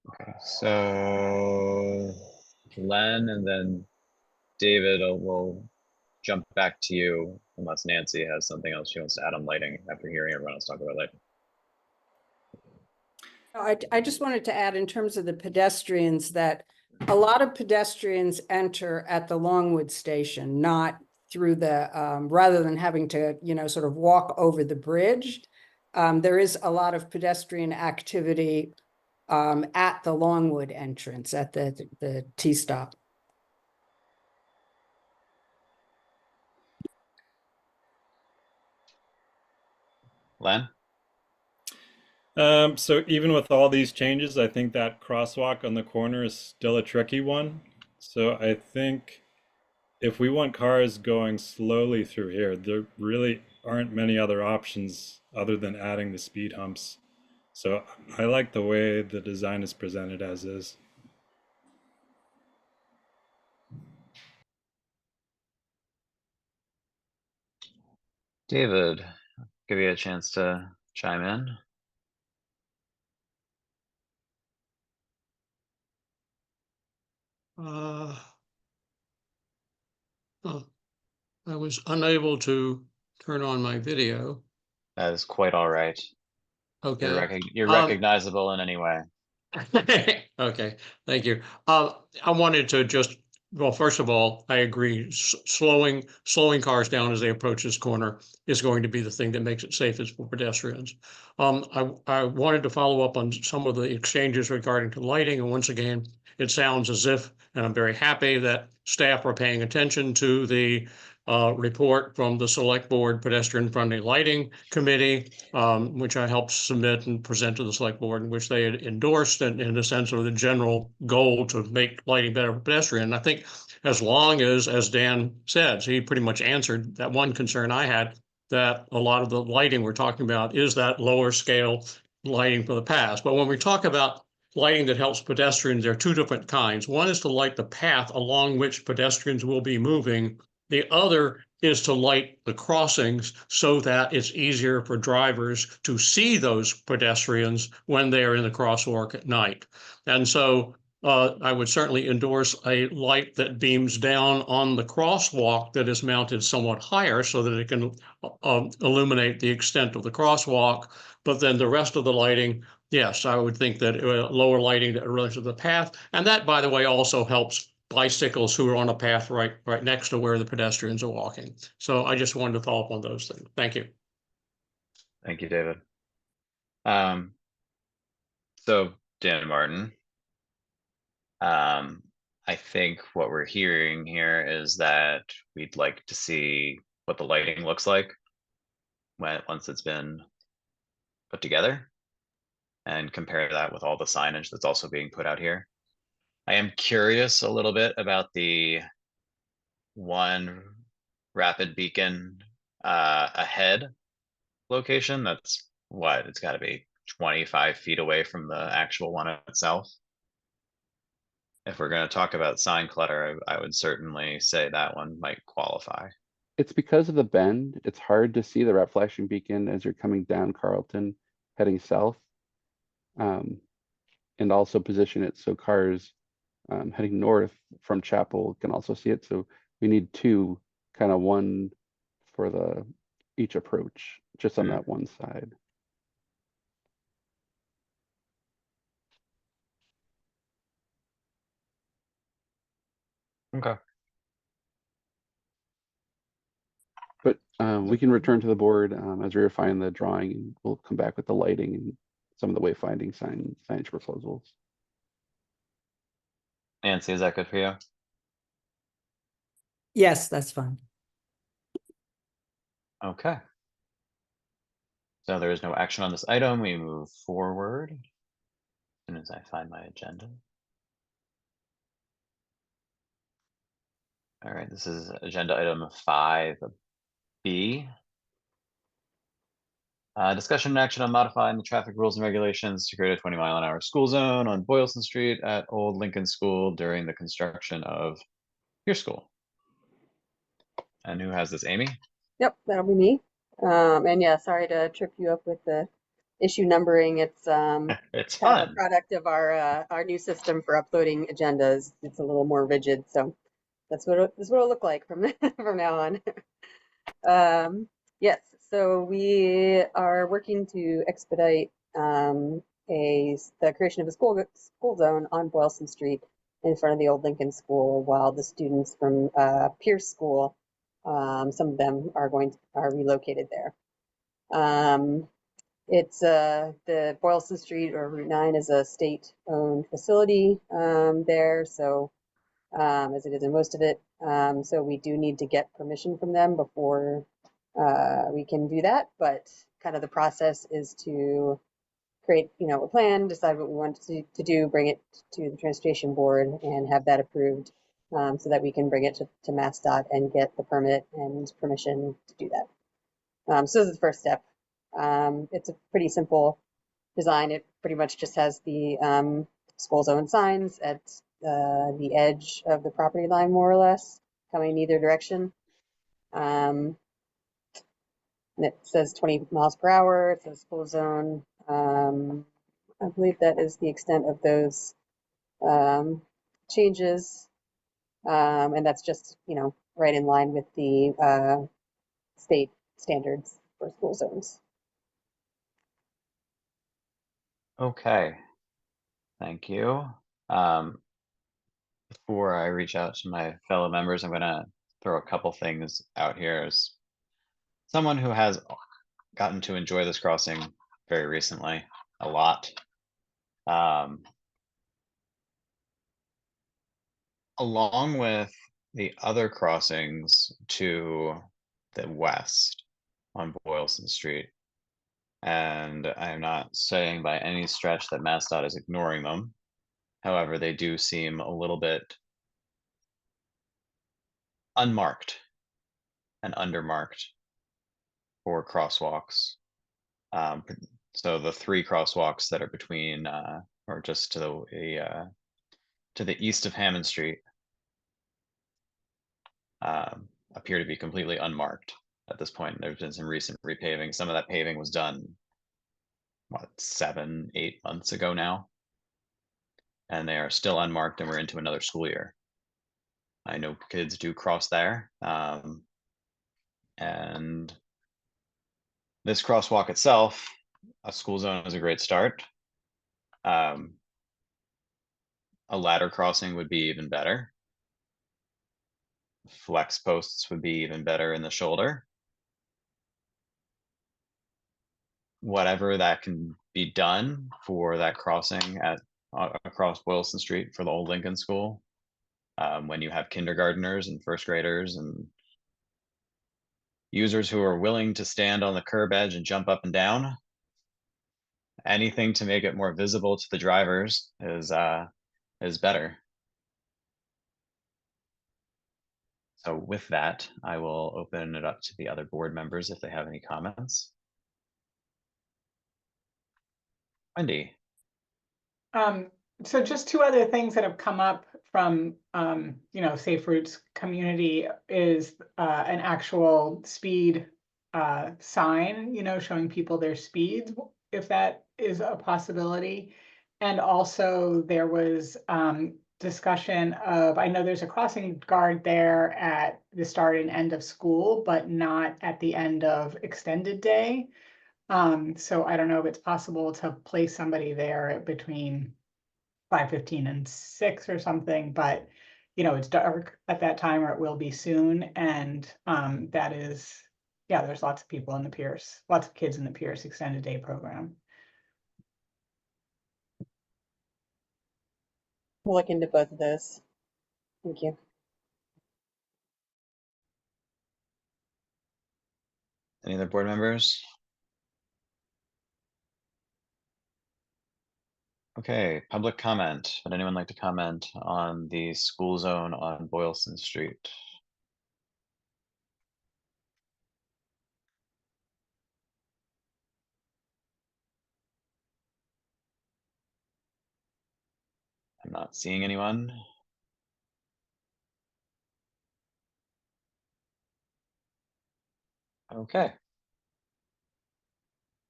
Okay, so Len and then David will jump back to you unless Nancy has something else she wants to add on lighting after hearing everyone else talk about lighting. I just wanted to add in terms of the pedestrians that a lot of pedestrians enter at the Longwood station, not through the, rather than having to, sort of walk over the bridge. There is a lot of pedestrian activity at the Longwood entrance at the T-stop. Len? So even with all these changes, I think that crosswalk on the corner is still a tricky one. So I think if we want cars going slowly through here, there really aren't many other options other than adding the speed humps. So I like the way the design is presented as is. David, give you a chance to chime in. Oh, I was unable to turn on my video. That is quite all right. Okay. You're recognizable in any way. Okay, thank you. I wanted to just, well, first of all, I agree. Slowing cars down as they approach this corner is going to be the thing that makes it safest for pedestrians. I wanted to follow up on some of the exchanges regarding to lighting, and once again, it sounds as if, and I'm very happy that staff are paying attention to the report from the Select Board Pedestrian Friendly Lighting Committee, which I helped submit and present to the Select Board, in which they had endorsed in the sense of the general goal to make lighting better for pedestrian. I think as long as Dan says, he pretty much answered that one concern I had, that a lot of the lighting we're talking about is that lower scale lighting for the past. But when we talk about lighting that helps pedestrians, there are two different kinds. One is to light the path along which pedestrians will be moving. The other is to light the crossings so that it's easier for drivers to see those pedestrians when they are in the crosswalk at night. And so I would certainly endorse a light that beams down on the crosswalk that is mounted somewhat higher so that it can illuminate the extent of the crosswalk. But then the rest of the lighting, yes, I would think that lower lighting that relates to the path. And that, by the way, also helps bicycles who are on a path right next to where the pedestrians are walking. So I just wanted to follow up on those things. Thank you. Thank you, David. So Dan Martin, I think what we're hearing here is that we'd like to see what the lighting looks like once it's been put together, and compare that with all the signage that's also being put out here. I am curious a little bit about the one rapid beacon ahead location. That's what, it's got to be 25 feet away from the actual one itself. If we're going to talk about sign clutter, I would certainly say that one might qualify. It's because of the bend. It's hard to see the red flashing beacon as you're coming down Carlton, heading south. And also position it so cars heading north from Chapel can also see it. So we need two, kind of one for each approach, just on that one side. Okay. But we can return to the board as we refine the drawing, and we'll come back with the lighting and some of the wayfinding signage proposals. Nancy, is that good for you? Yes, that's fine. Okay. So there is no action on this item. We move forward as soon as I find my agenda. All right, this is agenda item 5B. Discussion and action on modifying the traffic rules and regulations to create a 20-mile-an-hour school zone on Boylston Street at Old Lincoln School during the construction of your school. And who has this, Amy? Yep, that'll be me. And yeah, sorry to trip you up with the issue numbering. It's it's kind of a fun. product of our new system for uploading agendas. It's a little more rigid, so that's what it'll look like from from now on. Yes, so we are working to expedite the creation of a school zone on Boylston Street in front of the old Lincoln School, while the students from Pierce School, some of them are relocated there. It's the Boylston Street or Route 9 is a state-owned facility there, so as it is in most of it. So we do need to get permission from them before we can do that. But kind of the process is to create, a plan, decide what we want to do, bring it to the transportation board, and have that approved so that we can bring it to MassDOT and get the permit and permission to do that. So this is the first step. It's a pretty simple design. It pretty much just has the school zone signs at the edge of the property line, more or less, coming in either direction. And it says 20 miles per hour. It says school zone. I believe that is the extent of those changes. And that's just, right in line with the state standards for school zones. Okay. Thank you. Before I reach out to my fellow members, I'm gonna throw a couple things out here as someone who has gotten to enjoy this crossing very recently, a lot. Along with the other crossings to the west on Boylston Street, and I am not saying by any stretch that MassDOT is ignoring them. However, they do seem a little bit unmarked and undermarked for crosswalks. So the 3 crosswalks that are between or just to the east of Hammond Street appear to be completely unmarked at this point. There's been some recent repaving. Some of that paving was done, what, 7-8 months ago now, and they are still unmarked, and we're into another school year. I know kids do cross there, and this crosswalk itself, a school zone is a great start. A ladder crossing would be even better. Flex posts would be even better in the shoulder. Whatever that can be done for that crossing at across Boylston Street for the old Lincoln School, when you have kindergarteners and first graders and users who are willing to stand on the curb edge and jump up and down, anything to make it more visible to the drivers is better. So with that, I will open it up to the other board members if they have any comments. Wendy. So just 2 other things that have come up from, Safe Routes community is an actual speed sign, showing people their speeds, if that is a possibility. And also there was discussion of, I know there's a crossing guard there at the start and end of school, but not at the end of extended day. So I don't know if it's possible to place somebody there between 5:15 and 6 or something, but it's dark at that time, or it will be soon. And that is, yeah, there's lots of people in the Pierce, lots of kids in the Pierce extended day program. We'll look into both of those. Thank you. Any other board members? Okay, public comment. Would anyone like to comment on the school zone on Boylston Street? I'm not seeing anyone. Okay.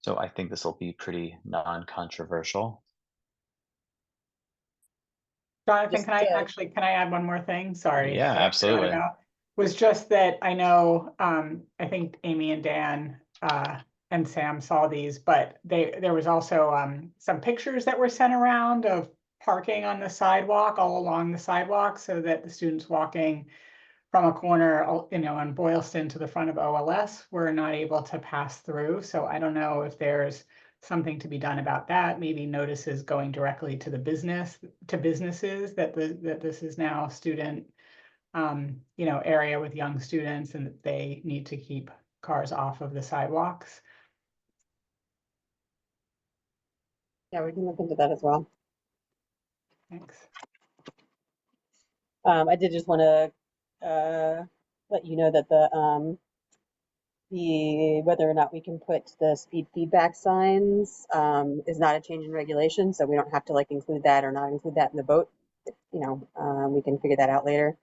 So I think this will be pretty non-controversial. Jonathan, can I add one more thing? Sorry. Yeah, absolutely. Was just that I know, I think Amy and Dan and Sam saw these, but there was also some pictures that were sent around of parking on the sidewalk, all along the sidewalk, so that the students walking from a corner, on Boylston to the front of OLS were not able to pass through. So I don't know if there's something to be done about that. Maybe notices going directly to the businesses that this is now student area with young students, and that they need to keep cars off of the sidewalks. Yeah, we can look into that as well. Thanks. I did just want to let you know that the whether or not we can put the speed feedback signs is not a change in regulation, so we don't have to like include that or not include that in the vote. You know, we can figure that out later.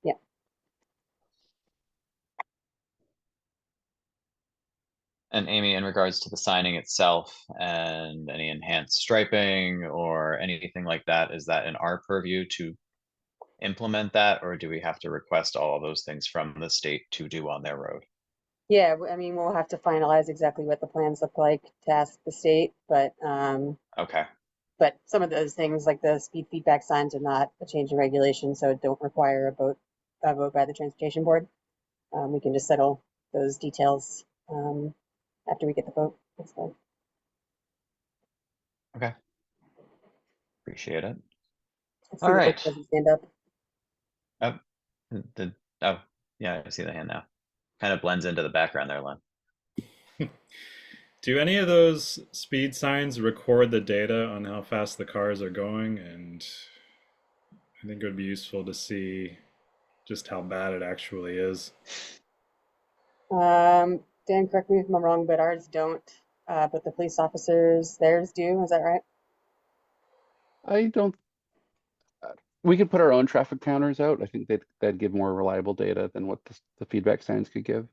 Yeah. And Amy, in regards to the signing itself and any enhanced striping or anything like that, is that in our purview to implement that, or do we have to request all of those things from the state to do on their road? Yeah, I mean, we'll have to finalize exactly what the plans look like to ask the state, but Okay, some of those things like the speed feedback signs are not a change in regulation, so don't require a vote by the transportation board. We can just settle those details after we get the vote. That's fine. okay. Appreciate it. I see All the right. clerk doesn't stand up. Oh, oh, yeah, I see the hand now. Kind of blends into the background there, Len. Do any of those speed signs record the data on how fast the cars are going? And I think it would be useful to see just how bad it actually is. Dan, correct me if I'm wrong, but ours don't. But the police officers, theirs do. Is that right? I don't, we could put our own traffic counters out. I think that'd give more reliable data than what the feedback signs could give.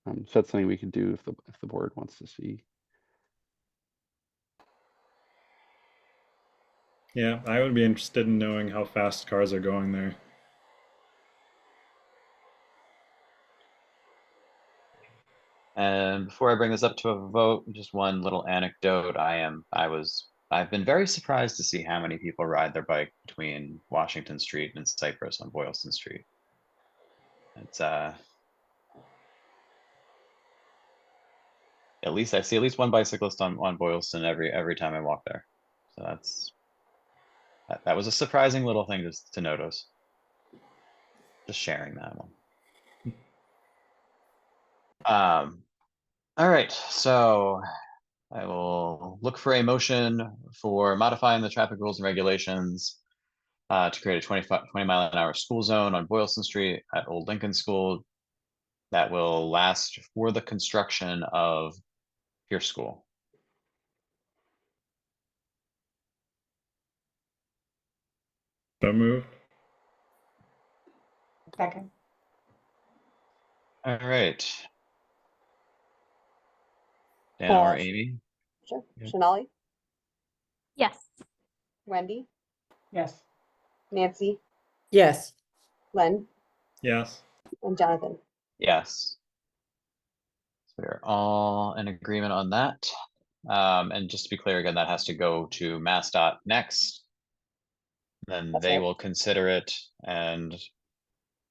So that's something we could do if the board wants to see. Yeah, I would be interested in knowing how fast cars are going there. And before I bring this up to a vote, just one little anecdote. I've been very surprised to see how many people ride their bike between Washington Street and Cypress on Boylston Street. It's at least I see at least one bicyclist on Boylston every time I walk there. So that was a surprising little thing to notice. Just sharing that one. All right, so I will look for a motion for modifying the traffic rules and regulations to create a 20 mile an hour school zone on Boylston Street at Old Lincoln School that will last for the construction of Pierce School. So moved. Second. All right. Dan or Uh, Amy? Sure. Yeah. Shonali, Yes. Wendy, Yes. Nancy, Yes. Len, Yes. and Jonathan. Yes. So we're all in agreement on that. And just to be clear again, that has to go to MassDOT next. Then That's they right. will consider it and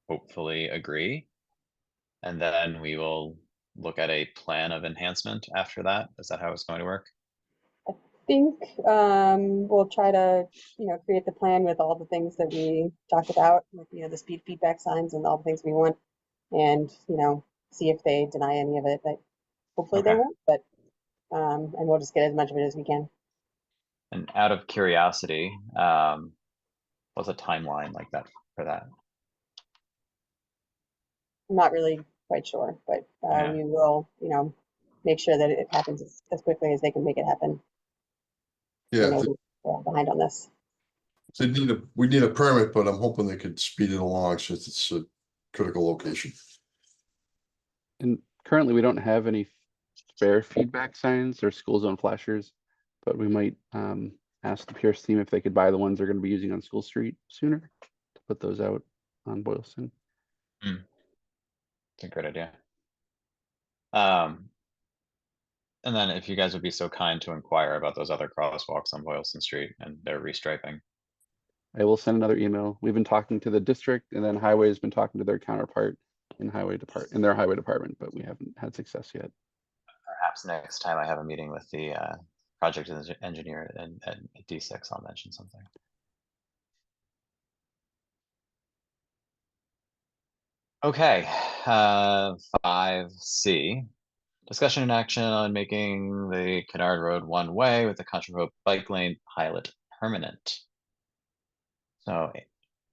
hopefully agree. And then we will look at a plan of enhancement after that. Is that how it's going to work? I think we'll try to, create the plan with all the things that we talked about, with, the speed feedback signs and all the things we want, and, see if they deny any of it. But hopefully they Okay. won't, but, and we'll just get as much of it as we can. And out of curiosity, what's a timeline like that for that? I'm not really quite sure, but Yeah. we will, make sure that it happens as quickly as they can make it happen. Yeah, We're behind on this. we need a permit, but I'm hoping they could speed it along since it's a critical location. And currently we don't have any spare feedback signs or school zone flashers, but we might ask the Pierce team if they could buy the ones they're going to be using on School Street sooner to put those out on Boylston. It's a great idea. And then if you guys would be so kind to inquire about those other crosswalks on Boylston Street and their restriping. I will send another email. We've been talking to the district, and then Highway has been talking to their counterpart in their highway department, but we haven't had success yet. Perhaps next time I have a meeting with the project engineer at D6, I'll mention something. Okay, 5C. Discussion and action on making the Kennard Road one way with the Country Road bike lane pilot permanent. So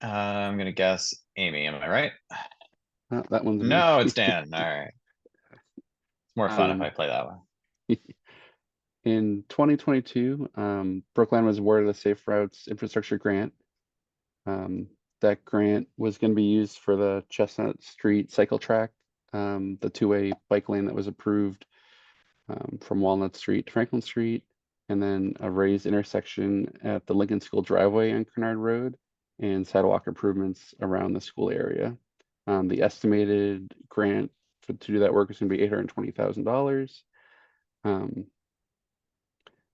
I'm gonna guess Amy, am I right? That one's me. No, it's Dan. All right. It's more fun if I Um, play that one. In 2022, Brookline was awarded a Safe Routes Infrastructure Grant. That grant was going to be used for the Chestnut Street cycle track, the two-way bike lane that was approved from Walnut Street to Franklin Street, and then a raised intersection at the Lincoln School driveway on Kennard Road, and sidewalk improvements around the school area. The estimated grant to do that work is going to be $820,000.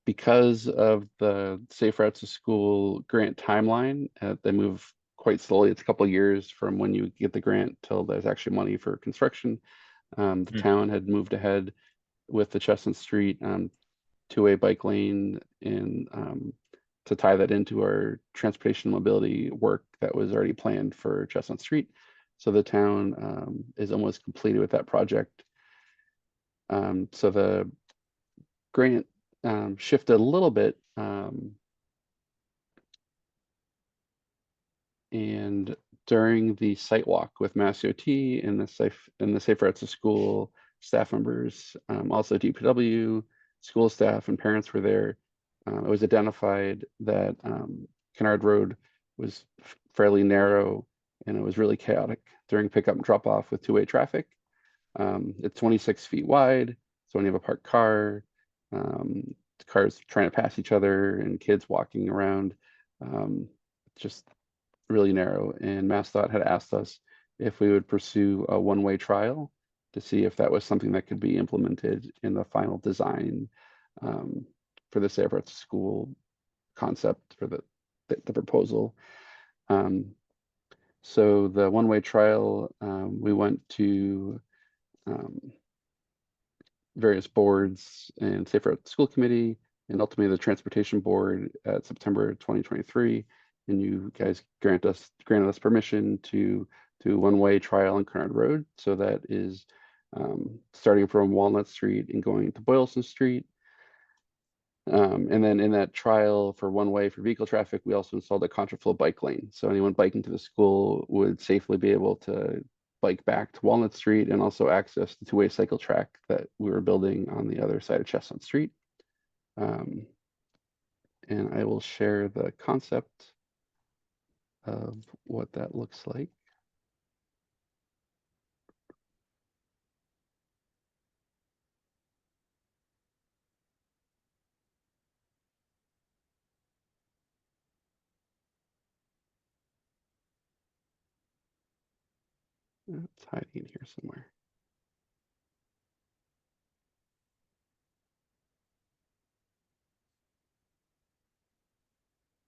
Because of the Safe Routes to School grant timeline, they move quite slowly. It's a couple of years from when you get the grant till there's actually money for construction. The town had moved ahead with the Chestnut Street two-way bike lane and to tie that into our transportation mobility work that was already planned for Chestnut Street. So the town is almost completed with that project. So the grant shifted a little bit, and during the site walk with MassDOT and the Safe Routes to School staff members, also DPW, school staff and parents were there. It was identified that Kennard Road was fairly narrow and it was really chaotic during pickup and drop off with two-way traffic. It's 26 feet wide, so when you have a parked car, cars trying to pass each other and kids walking around, just really narrow. And MassDOT had asked us if we would pursue a one-way trial to see if that was something that could be implemented in the final design for the Safe Routes to School concept for the proposal. So the one-way trial, we went to various boards and Safe Routes School Committee and ultimately the Transportation Board at September 2023. And you guys granted us permission to do one-way trial on Kennard Road. So that is starting from Walnut Street and going to Boylston Street. And then in that trial for one-way for vehicle traffic, we also installed a contraflow bike lane. So anyone biking to the school would safely be able to bike back to Walnut Street and also access the two-way cycle track that we were building on the other side of Chestnut Street. And I will share the concept of what that looks like. It's hiding in here somewhere.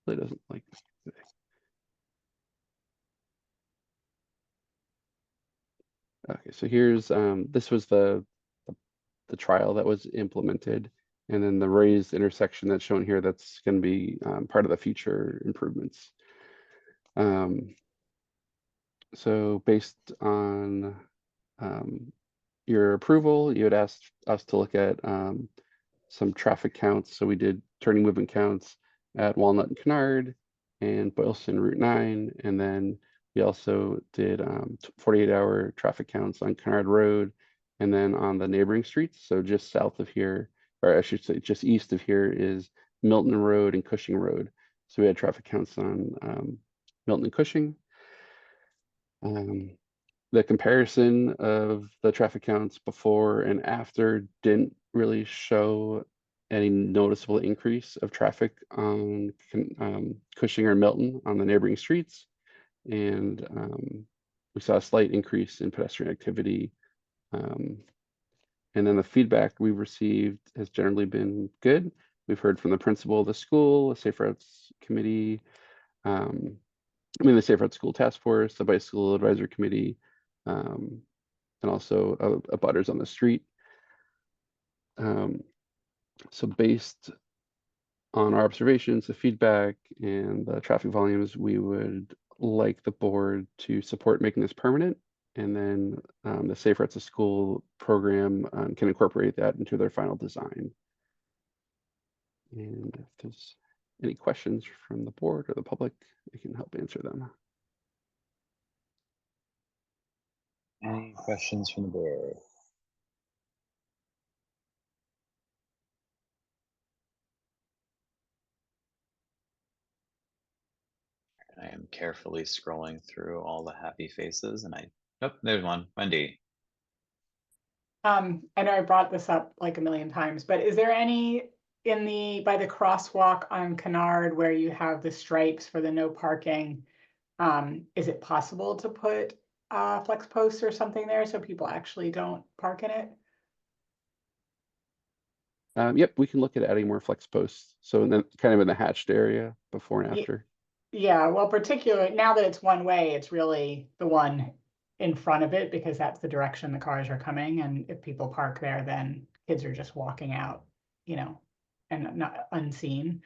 It doesn't like this today. Okay, so here's this was the trial that was implemented, and then the raised intersection that's shown here that's going to be part of the future improvements. So based on your approval, you had asked us to look at some traffic counts. So we did turning movement counts at Walnut and Kennard and Boylston Route 9. And then we also did 48-hour traffic counts on Kennard Road and then on the neighboring streets. So just south of here, or I should say just east of here is Milton Road and Cushing Road. So we had traffic counts on Milton and Cushing. The comparison of the traffic counts before and after didn't really show any noticeable increase of traffic on Cushing or Milton on the neighboring streets. And we saw a slight increase in pedestrian activity. And then the feedback we received has generally been good. We've heard from the principal of the school, the Safe Routes Committee, the Safe Routes School Task Force, the Bicycle Advisory Committee, and also abutters on the street. So based on our observations, the feedback, and the traffic volumes, we would like the board to support making this permanent. And then the Safe Routes to School program can incorporate that into their final design. And if there's any questions from the board or the public, I can help answer them. Any questions from the board? I am carefully scrolling through all the happy faces and nope, there's one. Wendy. I know I brought this up like a million times, but is there any by the crosswalk on Kennard where you have the stripes for the no parking? Is it possible to put flex posts or something there so people actually don't park in it? Yep, we can look at adding more flex posts. So in kind of in the hatched area before and after. Yeah, well, particularly now that it's one way, it's really the one in front of it because that's the direction the cars are coming. And if people park there, then kids are just walking out, and not unseen.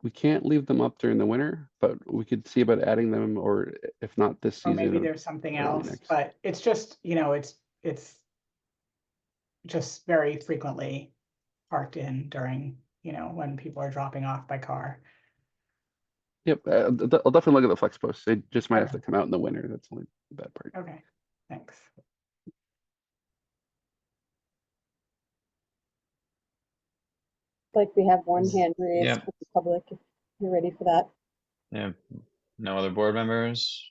We can't leave them up during the winter, but we could see about adding them, or if not this Or season. maybe there's something early else, next. but it's just, it's just very frequently parked in during, when people are dropping off by car. Yep, I'll definitely look at the flex posts. They just might have Okay. to come out in the winter. That's only the bad part. Okay, thanks. Like we have one hand raised Yep. for the public, if you're ready for that. Yeah. No other board members?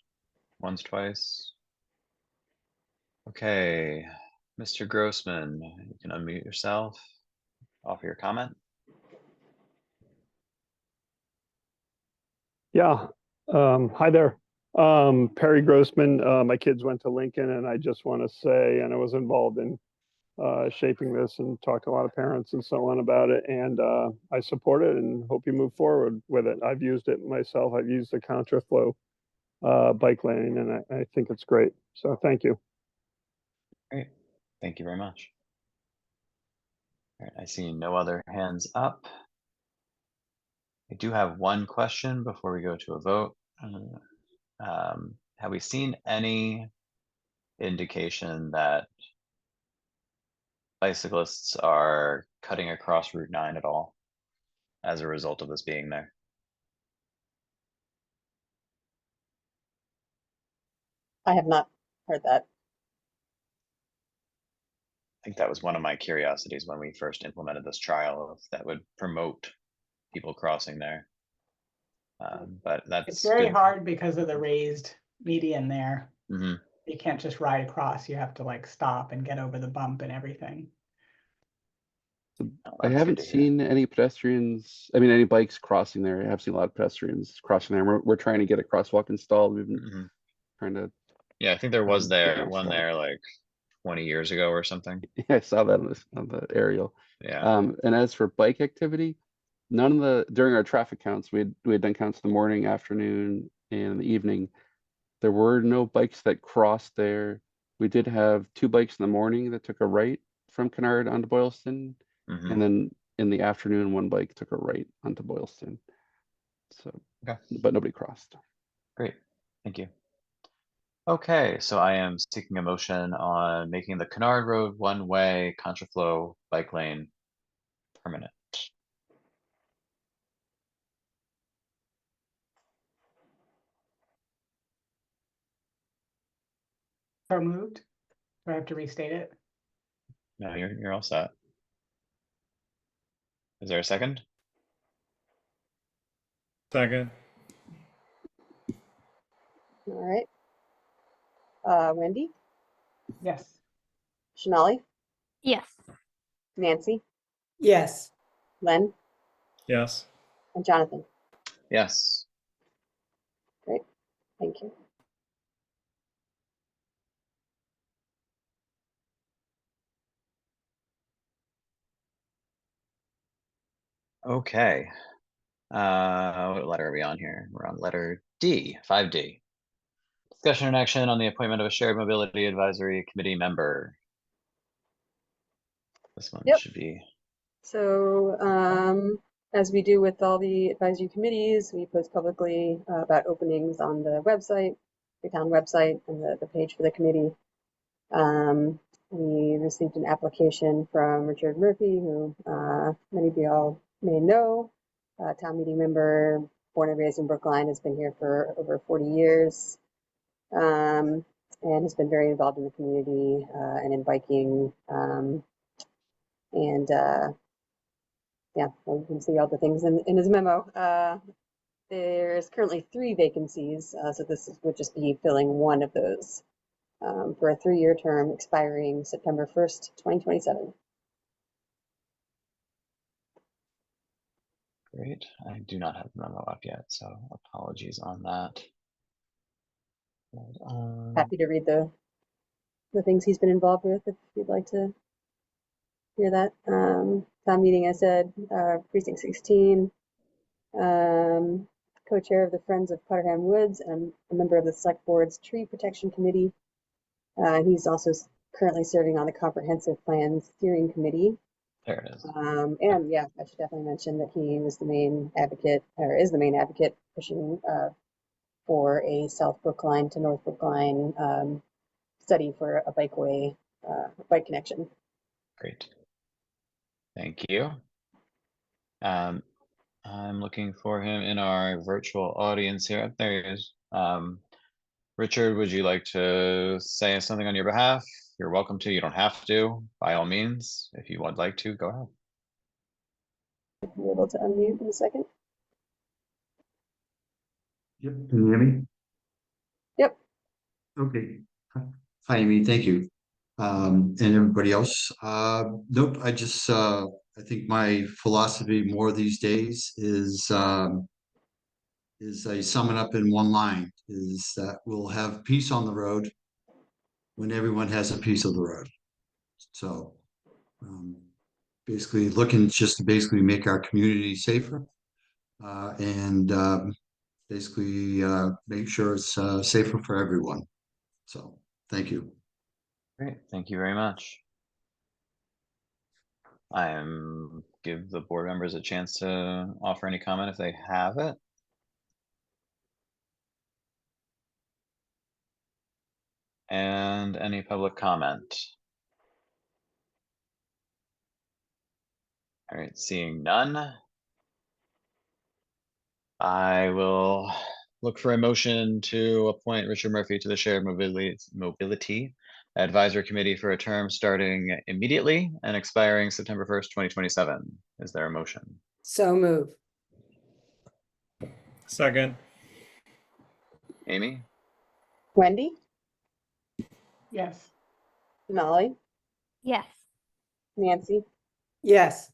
Once, twice? Okay, Mr. Grossman, you can unmute yourself, offer your comment. Yeah. Hi there. Perry Grossman. My kids went to Lincoln, and I just want to say, and I was involved in shaping this and talked to a lot of parents and so on about it. And I support it and hope you move forward with it. I've used it myself. I've used the contraflow bike lane, and I think it's great. So thank you. Great, thank you very much. All right, I see no other hands up. I do have one question before we go to a vote. Have we seen any indication that bicyclists are cutting across Route 9 at all as a result of this being there? I have not heard that. I think that was one of my curiosities when we first implemented this trial, if that would promote people crossing there. But that's It's very good. hard because of the raised median there. Mm-hmm. You can't just ride across. You have to like stop and get over the bump and everything. I haven't seen any pedestrians, any bikes crossing there. I have seen a lot of pedestrians crossing there. We're trying to get a crosswalk installed. We've been trying to. Yeah, I think there was get one there like 20 years ago or something. Yeah, I saw that on the aerial. Yeah. And as for bike activity, during our traffic counts, we had done counts in the morning, afternoon, and the evening. There were no bikes that crossed there. We did have 2 bikes in the morning that took a right from Kennard onto Boylston. And then in the afternoon, 1 bike took a right onto Boylston. So, but nobody crossed. Great, thank you. Okay, so I am seeking a motion on making the Kennard Road one-way contraflow bike lane permanent. So moved. Do I have to restate it? No, you're all set. Is there a second? Second. All right. Wendy? Yes. Shonali? Yes. Nancy? Yes. Len? Yes. And Jonathan? Yes. Great. Thank you. Okay. What letter are we on here? We're on letter D, 5D. Discussion and action on the appointment of a shared mobility advisory committee member. This one should be. So as we do with all the advisory committees, we post publicly about openings on the website, the town website, and the page for the committee. We received an application from Richard Murphy, who many of you all may know, town meeting member, born and raised in Brookline, has been here for over 40 years. and has been very involved in the community and in biking. Yeah, well, you can see all the things in his memo. There's currently 3 vacancies, so this would just be filling one of those for a 3-year term expiring September 1st, 2027. Great. I do not have the memo up yet, so apologies on that. But, Happy to read the things he's been involved with if you'd like to hear that. Town meeting, I said, precinct 16, co-chair of the Friends of Potterham Woods, and a member of the Select Board's Tree Protection Committee. He's also currently serving on the Comprehensive Plan Steering Committee. there it is. And yeah, I should definitely mention that he was the main advocate, or is the main advocate, pushing for a South Brookline to North Brookline study for a bikeway, bike connection. Great. Thank you. I'm looking for him in our virtual audience here. There he is. Richard, would you like to say something on your behalf? You're welcome to. You don't have to. By all means, if you would like to, go ahead. Be able to unmute in a second. Yep, can you hear me? Yep. Okay. Hi, Amy, thank you. And everybody else. Nope, I just I think my philosophy more these days is I sum it up in one line, is that we'll have peace on the road when everyone has a piece of the road. So basically looking just to basically make our community safer and basically make sure it's safer for everyone. So thank you. Great, thank you very much. Give the board members a chance to offer any comment if they have it. And any public comment? All right, seeing none. I will look for a motion to appoint Richard Murphy to the Shared Mobility Advisory Committee for a term starting immediately and expiring September 1st, 2027. Is there a motion? So move. Second. Amy? Wendy? Yes. Denali? Yes. Nancy? Yes.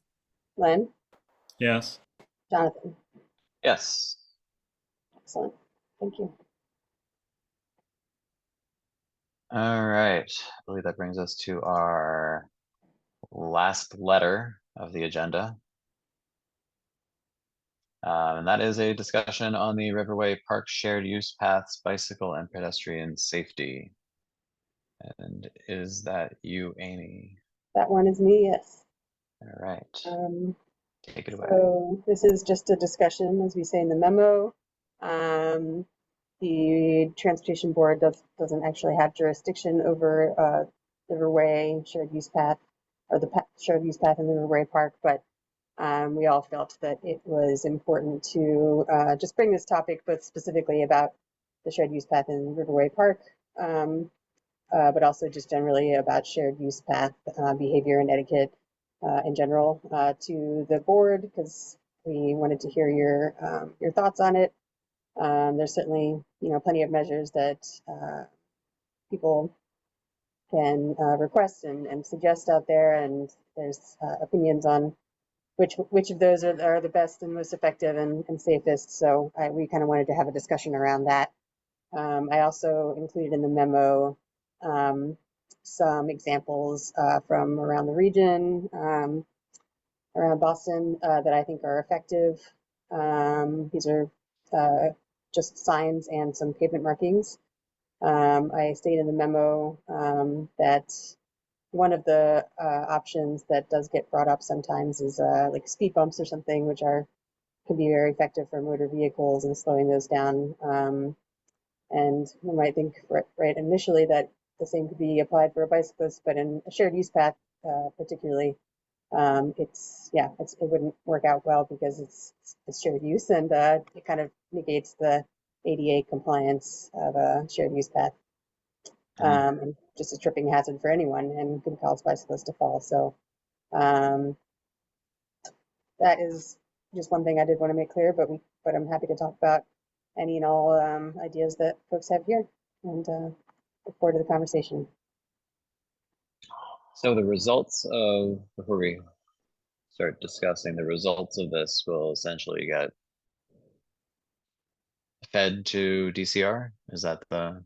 Len? Yes. Jonathan? Yes. Excellent. Thank you. All right, I believe that brings us to our last letter of the agenda. And that is a discussion on the Riverway Park shared use paths, bicycle and pedestrian safety. And is that you, Amy? That one is me, yes. All right, take it away. So this is just a discussion, as we say in the memo. The Transportation Board doesn't actually have jurisdiction over the Riverway shared use path, or the shared use path in the Riverway Park, but we all felt that it was important to just bring this topic, but specifically about the shared use path in Riverway Park, but also just generally about shared use path behavior and etiquette in general to the board, because we wanted to hear your thoughts on it. There's certainly, plenty of measures that people can request and suggest out there, and there's opinions on which of those are the best and most effective and safest. So we kind of wanted to have a discussion around that. I also included in the memo some examples from around the region, around Boston, that I think are effective. These are just signs and some pavement markings. I stated in the memo that one of the options that does get brought up sometimes is like speed bumps or something, which can be very effective for motor vehicles and slowing those down. And we might think right initially that the same could be applied for a bicyclist, but in a shared use path, particularly, it wouldn't work out well because it's shared use, and it kind of negates the ADA compliance of a shared use path. and just a tripping hazard for anyone and can cause bicyclists to fall. So that is just one thing I did want to make clear, but I'm happy to talk about any and all ideas that folks have here, and look forward to the conversation. So the results of, before we start discussing, the results of this will essentially get fed to DCR? Is that the?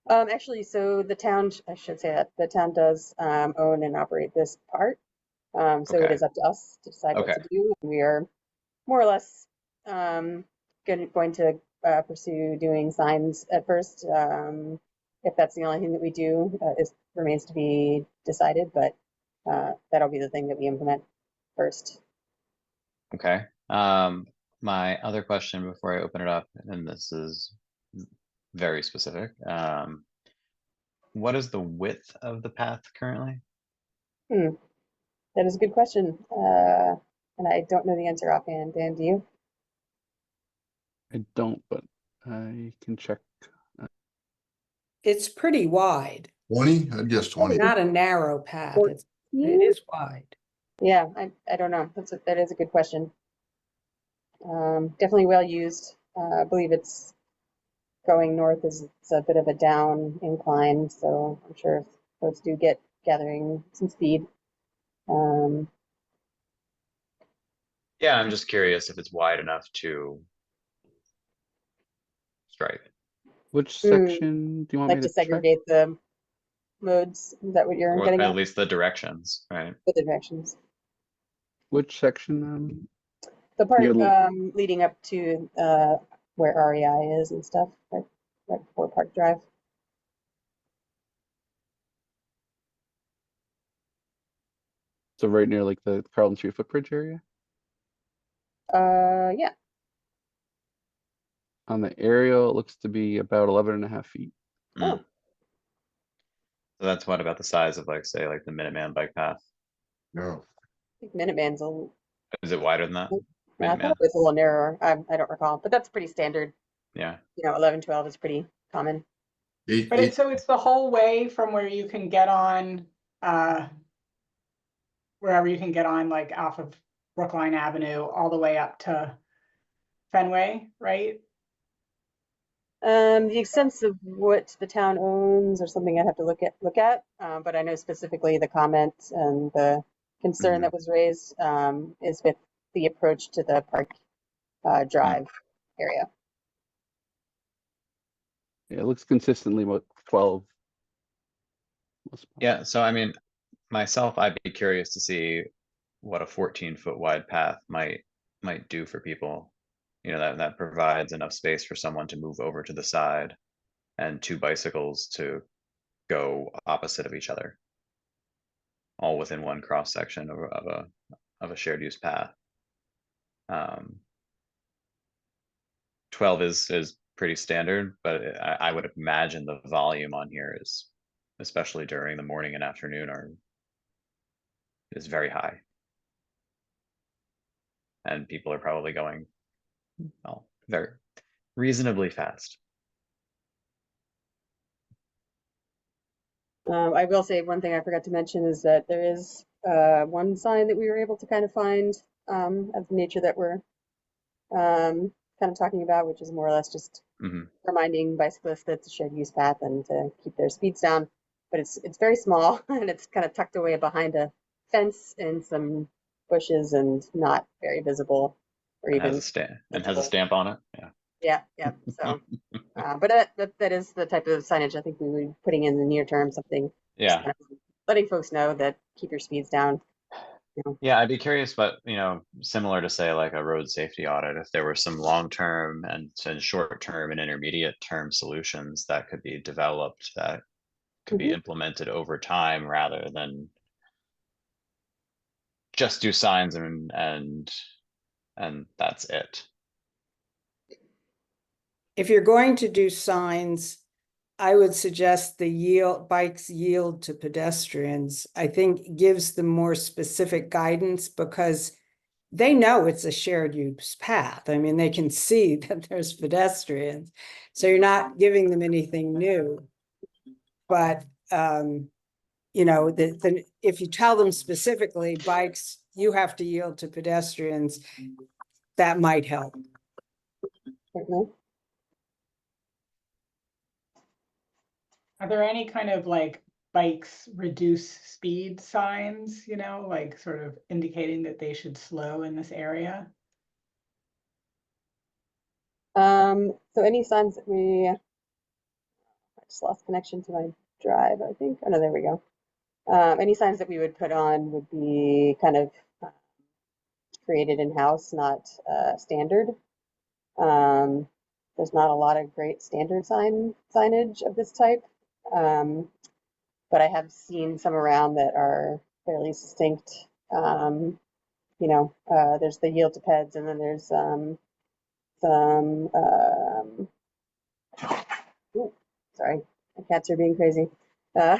Actually, so the town, I should say that the town does own and operate this part. So it Okay. is up to us to decide what Okay. to do. We are more or less going to pursue doing signs at first. If that's the only thing that we do, it remains to be decided, but that'll be the thing that we implement first. Okay. My other question before I open it up, and this is very specific. What is the width of the path currently? That is a good question. And I don't know the answer offhand. Dan, do you? I don't, but I can check. It's pretty wide. 20? I'd guess 20. Not a narrow path. It is wide. Yeah, I don't know. That is a good question. Definitely well used. I believe it's going north it's a bit of a down incline, so I'm sure folks do get gathering some speed. Yeah, I'm just curious if it's wide enough to stripe. Which section do you want like me to to check? segregate the modes? Is that what you're Or getting at at? least the directions, right? The directions. Which section? The part Near- leading up to where REI is and stuff, right before Park Drive. So right near like the Carlton Street footbridge area? Yeah. On the aerial, it looks to be about 11.5 feet. Oh. So that's what about the size of like, say, like the Minuteman bike path? No. I think Minuteman's a little. Is it wider than that? I thought Minuteman? it was a little narrower. I don't recall, but that's pretty standard. Yeah. 11, 12 is pretty common. But it's the whole way from where you can get on, wherever you can get on, like off of Brookline Avenue, all the way up to Fenway, right? The extent of what the town owns or something I'd have to look at. But I know specifically the comment and the concern that was raised is with the approach to the Park Drive area. Yeah, it looks consistently about 12. Yeah, so I mean, myself, I'd be curious to see what a 14-foot wide path might do for people. You know, that provides enough space for someone to move over to the side and two bicycles to go opposite of each other, all within one cross section of a shared use path. 12 is pretty standard, but I would imagine the volume on here is, especially during the morning and afternoon, is very high. And people are probably going, well, very reasonably fast. I will say one thing I forgot to mention is that there is one sign that we were able to kind of find of the nature that we're kind of talking about, which is more or less just reminding bicyclists that it's a shared use path and to keep their speeds down. But it's very small and it's kind of tucked away behind a fence and some bushes and not very visible or even has a stamp on it. Yeah. So, but that is the type of signage I think we would be putting in the near term, something. Yeah. Kind of letting folks know that keep your speeds down. Yeah, I'd be curious, but similar to say like a road safety audit, if there were some long-term and short-term and intermediate term solutions that could be developed that could be implemented over time rather than just do signs and that's it. If you're going to do signs, I would suggest bikes yield to pedestrians. I think gives them more specific guidance because they know it's a shared use path. I mean, they can see that there's pedestrians. So you're not giving them anything new. But, you know, if you tell them specifically bikes, you have to yield to pedestrians, that might help. Certainly. Are there any kind of like bikes reduce speed signs, you know, like sort of indicating that they should slow in this area? So any signs that I just lost connection to my drive, I think. Oh no, there we go. Any signs that we would put on would be kind of created in-house, not standard. There's not a lot of great standard signage of this type, but I have seen some around that are fairly succinct. You know, there's the yield to peds, and then there's some. Ooh, sorry, my cats are being crazy. Uh,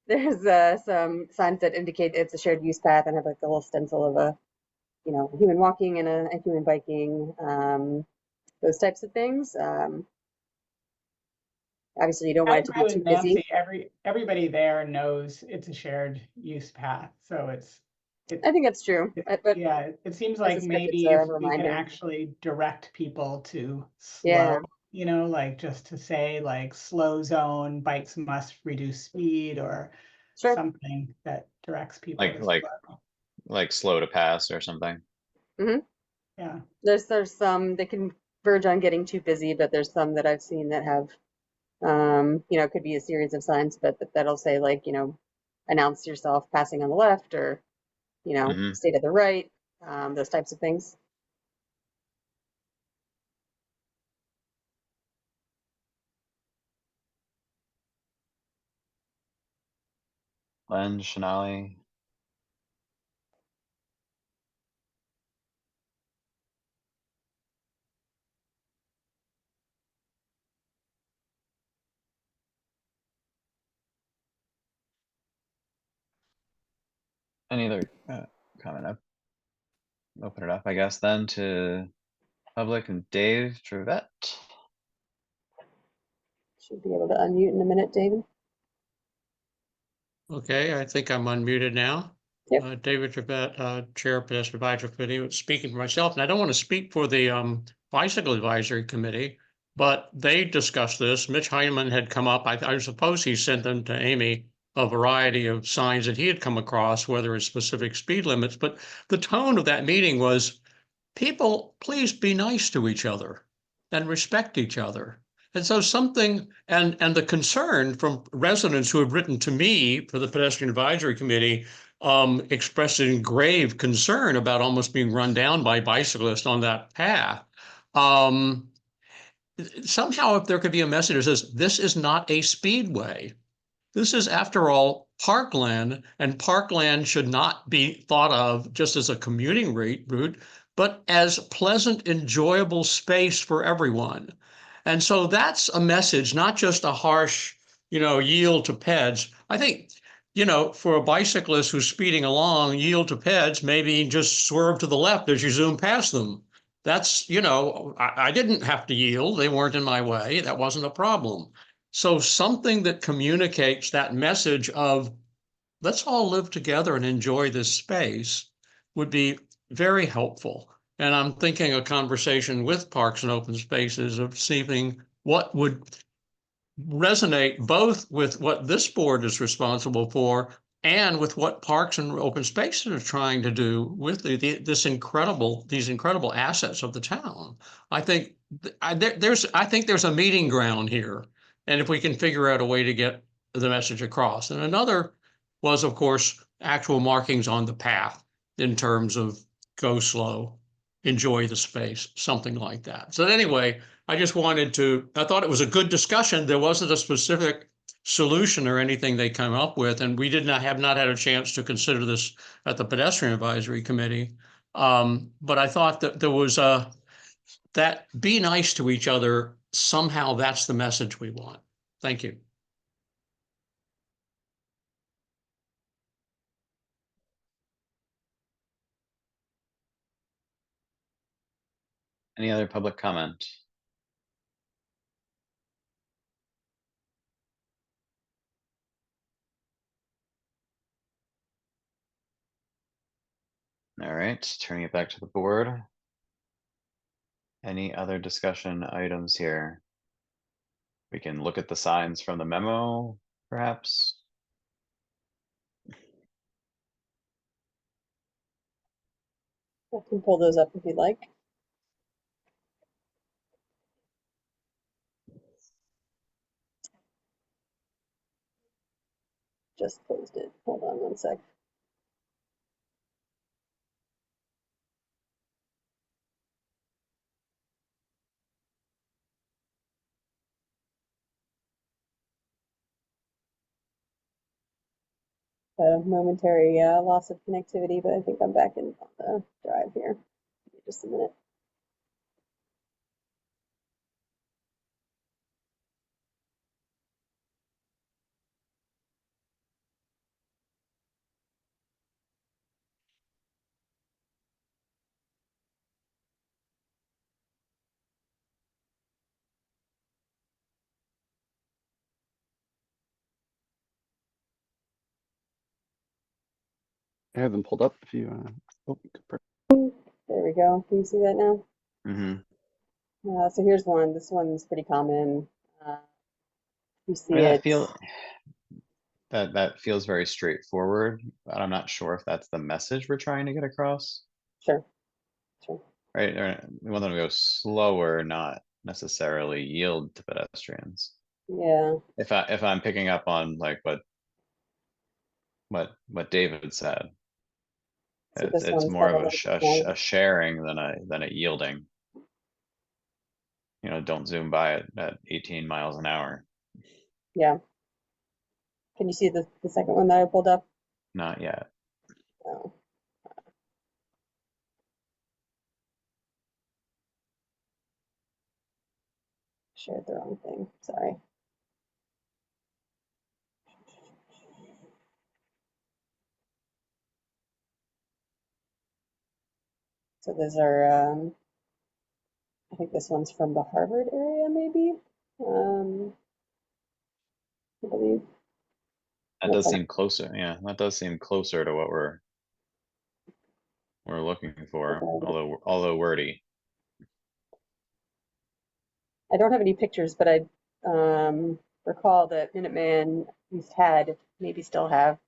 there's some signs that indicate it's a shared use path and have like a little stencil of a, you know, human walking and a human biking, those types of things. Obviously, you don't I want it to agree be too with busy. Nancy. Everybody there knows it's a shared use path, so I think that's true. But yeah, it seems I like suspect it's maybe a if we could reminder. actually direct people to Yeah, slow, you know, like just to say like slow zone, bikes must reduce speed or sure. something that directs people to slow. like slow to pass or something. Mm-hmm. Yeah. There's some that can verge on getting too busy, but there's some that I've seen that have, you know, it could be a series of signs, but that'll say like, you know, announce yourself passing on the left, or, you know, stay to the right, those types of things. Len, Shanali. Any other comment? I'll open it up, I guess, then to public and Dave Trevette. Should be able to unmute in a minute, David. Okay, I think I'm unmuted now. Yep. David Trevette, Chair Pedestrian Advisory Committee, speaking for myself, and I don't want to speak for the Bicycle Advisory Committee, but they discussed this. Mitch Heineman had come up, I suppose he sent them to Amy, a variety of signs that he had come across, whether it's specific speed limits, but the tone of that meeting was, people, please be nice to each other and respect each other. And so something, and the concern from residents who have written to me for the Pedestrian Advisory Committee, expressing grave concern about almost being run down by bicyclists on that path. Somehow, if there could be a message that says, this is not a speedway. This is, after all, parkland, and parkland should not be thought of just as a commuting route, but as pleasant, enjoyable space for everyone. And so that's a message, not just a harsh, you know, yield to peds. I think, you know, for a bicyclist who's speeding along, yield to peds, maybe just swerve to the left as you zoom past them. That's, you know, I didn't have to yield. They weren't in my way. That wasn't a problem. So something that communicates that message of let's all live together and enjoy this space would be very helpful. And I'm thinking a conversation with Parks and Open Spaces of seeing what would resonate both with what this board is responsible for and with what Parks and Open Spaces are trying to do with these incredible assets of the town. I think there's a meeting ground here, and if we can figure out a way to get the message across. And another was, of course, actual markings on the path in terms of go slow, enjoy the space, something like that. So anyway, I thought it was a good discussion. There wasn't a specific solution or anything they came up with, and we have not had a chance to consider this at the Pedestrian Advisory Committee. But I thought that there was that be nice to each other. Somehow that's the message we want. Thank you. Any other public comment? All right, turning it back to the board. Any other discussion items here? We can look at the signs from the memo, perhaps. I can pull those up if you'd like. Just closed it. Hold on one sec. A momentary loss of connectivity, but I think I'm back in on the drive here. Just a minute. I have them pulled up if you, oh, There we go. Can you see that now? Mm-hmm. So here's one. This one's pretty common. You see I mean, it. that feels very straightforward, but I'm not sure if that's the message we're trying to get across. Sure. Right? We want them to go slower, not necessarily yield to pedestrians. Yeah. If I'm picking up on like what David said, So this it's one's more of probably a sharing than a yielding. You know, don't zoom by it at 18 miles an hour. Yeah. Can you see the second one that I pulled up? Not yet. Oh. Shared the wrong thing. Sorry. So those are, I think this one's from the Harvard area, maybe. I believe. That does seem closer. Yeah, that does seem closer to what we're looking for, although wordy. I don't have any pictures, but I recall that Minuteman used had, maybe still have,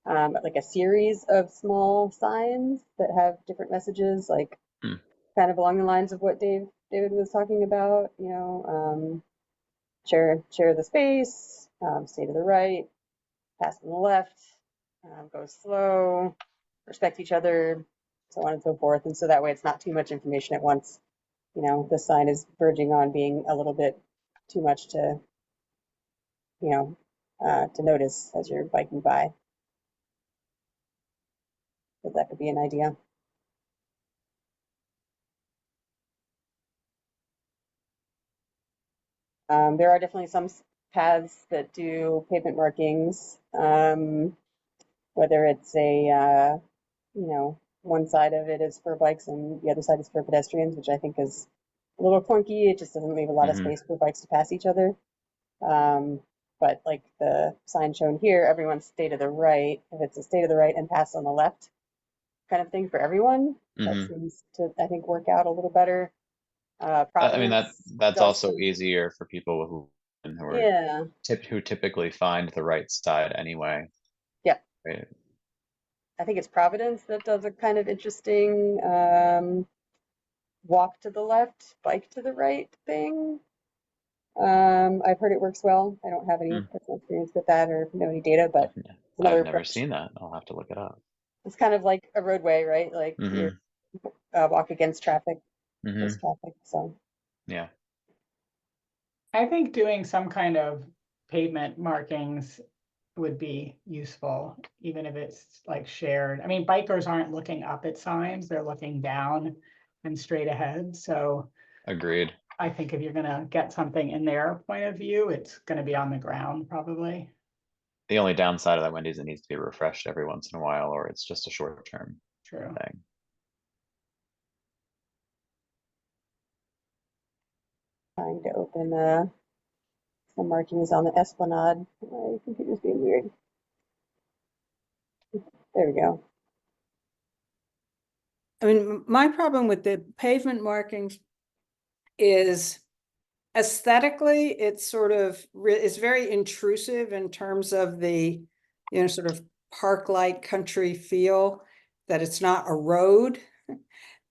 like a series of small signs that have different messages, like kind of along the lines of what David was talking about. You know, share the space, stay to the right, pass on the left, go slow, respect each other, so on and so forth. And so that way, it's not too much information at once. You know, the sign is verging on being a little bit too much to, you know, to notice as you're biking by. So that could be an idea. There are definitely some paths that do pavement markings, whether it's a, you know, one side of it is for bikes and the other side is for pedestrians, which I think is a little clunky. It just doesn't leave a lot of space for bikes to pass each other. But like the sign shown here, everyone stay to the right. If it's a stay to the right and pass on the left kind of thing for everyone, that seems to, I think, work out a little better. I mean, that's also easier for people who are who typically find the right side anyway. Yeah. Right. I think it's Providence that does a kind of interesting walk to the left, bike to the right thing. I've heard it works well. I don't have any personal experience with that or know any data, but I've never seen that. I'll have to look it up. It's kind of like a roadway, right? Like you walk against traffic, so. Yeah. I think doing some kind of pavement markings would be useful, even if it's like shared. I mean, bikers aren't looking up at signs, they're looking down and straight ahead. So agreed. I think if you're gonna get something in their point of view, it's gonna be on the ground probably. The only downside of that, Wendy, is it needs to be refreshed every once in a while, or it's just a short-term thing. Trying to open some markings on the Esplanade. My computer's being weird. There we go. I mean, my problem with the pavement markings is aesthetically, it's sort of, it's very intrusive in terms of the, you know, sort of park-like country feel, that it's not a road.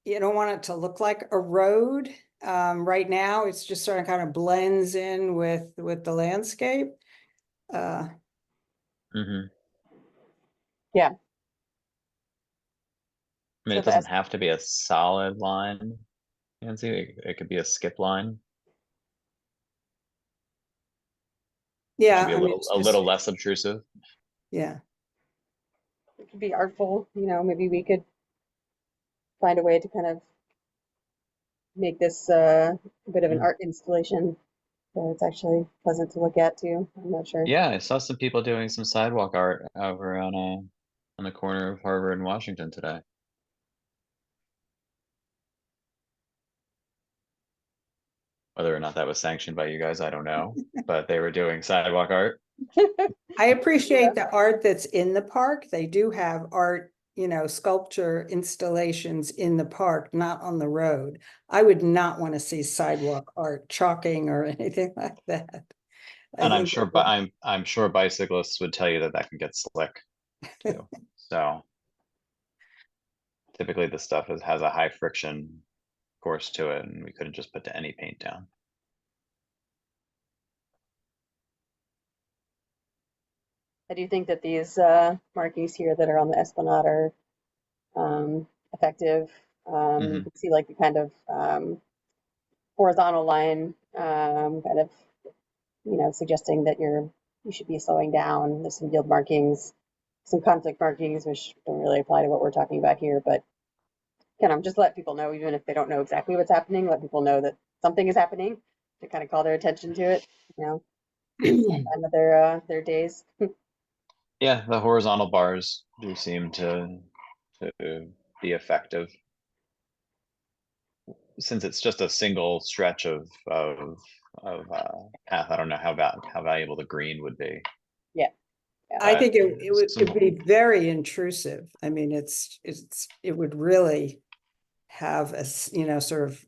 You don't want it to look like a road. Right now, it's just sort of kind of blends in with the landscape. Mhm. Yeah. I mean, So it the doesn't have to be a solid line, Nancy. It could be a skip line. It Yeah, should be I mean, it's a just, little less obtrusive. yeah. It could be artful, you know, maybe we could find a way to kind of make this a bit of an art installation so it's actually pleasant to look at too. I'm not sure. Yeah, I saw some people doing some sidewalk art over on the corner of Harvard and Washington today. Whether or not that was sanctioned by you guys, I don't know, but they were doing sidewalk art. I appreciate the art that's in the park. They do have art, you know, sculpture installations in the park, not on the road. I would not want to see sidewalk art, chalking or anything like that. And I'm think sure, but I'm sure bicyclists would tell you that that can get slick too. So typically the stuff has a high friction course to it, and we couldn't just put any paint down. I do think that these markings here that are on the Esplanade are effective. You can see like the kind of horizontal line kind of, you know, suggesting that you should be slowing down. There's some yield markings, some conflict markings, which don't really apply to what we're talking about here, but kind of just let people know, even if they don't know exactly what's happening, let people know that something is happening to kind of call their attention to it, you know, time of their days. Yeah, the horizontal bars do seem to be effective. Since it's just a single stretch of path, I don't know how valuable the green would be. Yeah. I think it would be very intrusive. I mean, it would really have a, you know, sort of,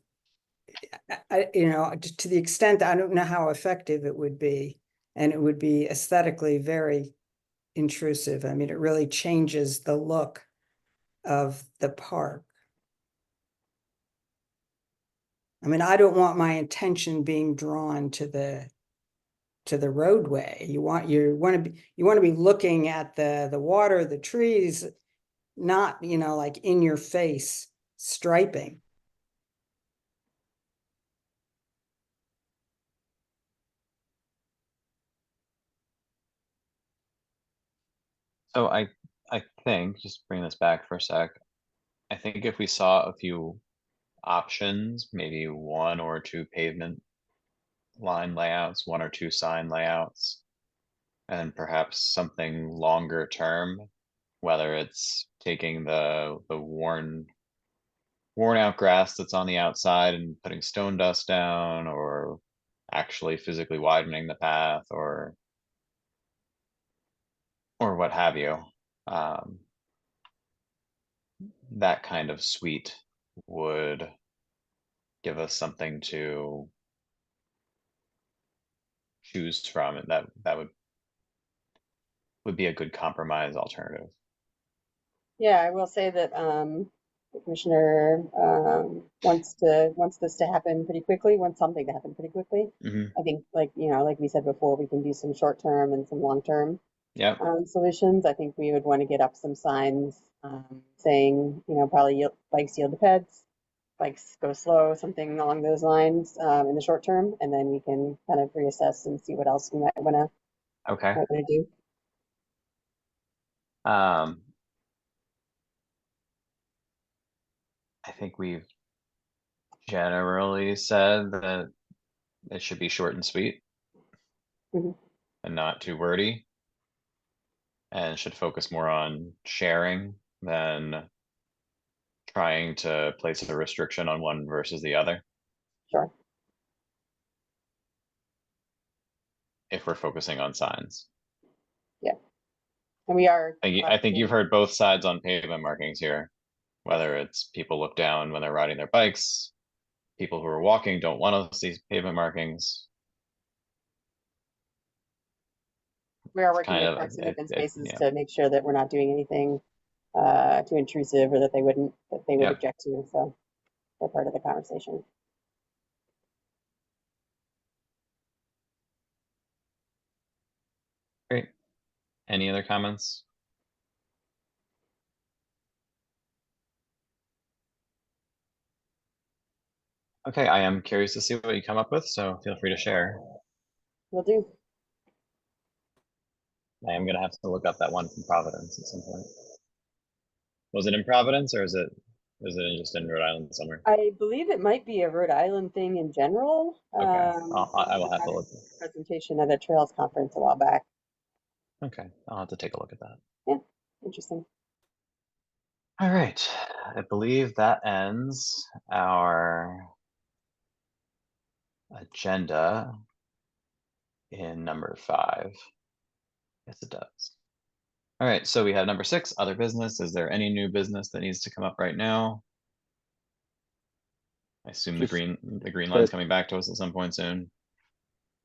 you know, to the extent that I don't know how effective it would be, and it would be aesthetically very intrusive. I mean, it really changes the look of the park. I mean, I don't want my attention being drawn to the roadway. You want to be looking at the water, the trees, not, you know, like in your face striping. So I think, just bring this back for a sec, I think if we saw a few options, maybe one or two pavement line layouts, one or two sign layouts, and perhaps something longer term, whether it's taking the worn out grass that's on the outside and putting stone dust down, or actually physically widening the path, or what have you. That kind of suite would give us something to choose from, and that would be a good compromise alternative. Yeah, I will say that the commissioner wants this to happen pretty quickly, wants something to happen pretty quickly. I think, like, you know, like we said before, we can do some short term and some long term solutions. I think we would want to get up some signs saying, you know, probably bikes yield to peds, bikes go slow, something along those lines in the short term, and then we can kind of reassess and see what else we might want to do. I think we've generally said that it should be short and sweet and not too wordy, and should focus more on sharing than trying to place a restriction on one versus the other. Sure. If we're focusing on signs. Yeah. And we are. I think you've heard both sides on pavement markings here. whether it's people look down when they're riding their bikes, people who are walking don't want to see pavement markings. We are It's working kind with of parks and open spaces yeah. to make sure that we're not doing anything too intrusive or that they would Yeah. object to. So they're part of the conversation. Great. Any other comments? Okay, I am curious to see what you come up with, so feel free to share. Will do. I am gonna have to look up that one from Providence at some point. Was it in Providence or is it just in Rhode Island somewhere? I believe it might be a Rhode Island thing in general. Okay, I will have to look. Presentation at a Trails conference a while back. Okay, I'll have to take a look at that. Yeah, interesting. All right, I believe that ends our agenda in number 5. Yes, it does. All right, so we have number 6, other business. Is there any new business that needs to come up right now? I assume the green line's coming back to us at some point soon.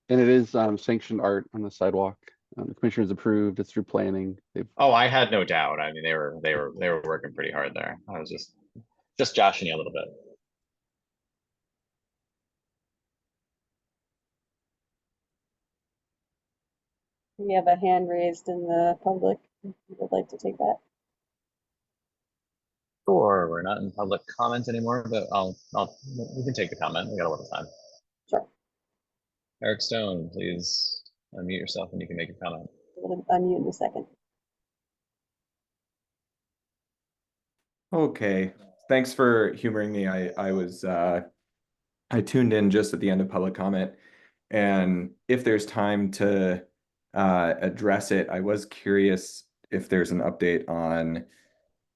And it is sanctioned art on the sidewalk. The commissioners approved. It's through planning. Oh, I had no doubt. I mean, they were working pretty hard there. I was just joshing you a little bit. We have a hand raised in the public. If you would like to take that. Sure, we're not in public comment anymore, but we can take the comment. We got a little time. Sure. Eric Stone, please unmute yourself and you can make your comment. We'll unmute in a second. Okay, thanks for humoring me. I tuned in just at the end of public comment, and if there's time to address it, I was curious if there's an update on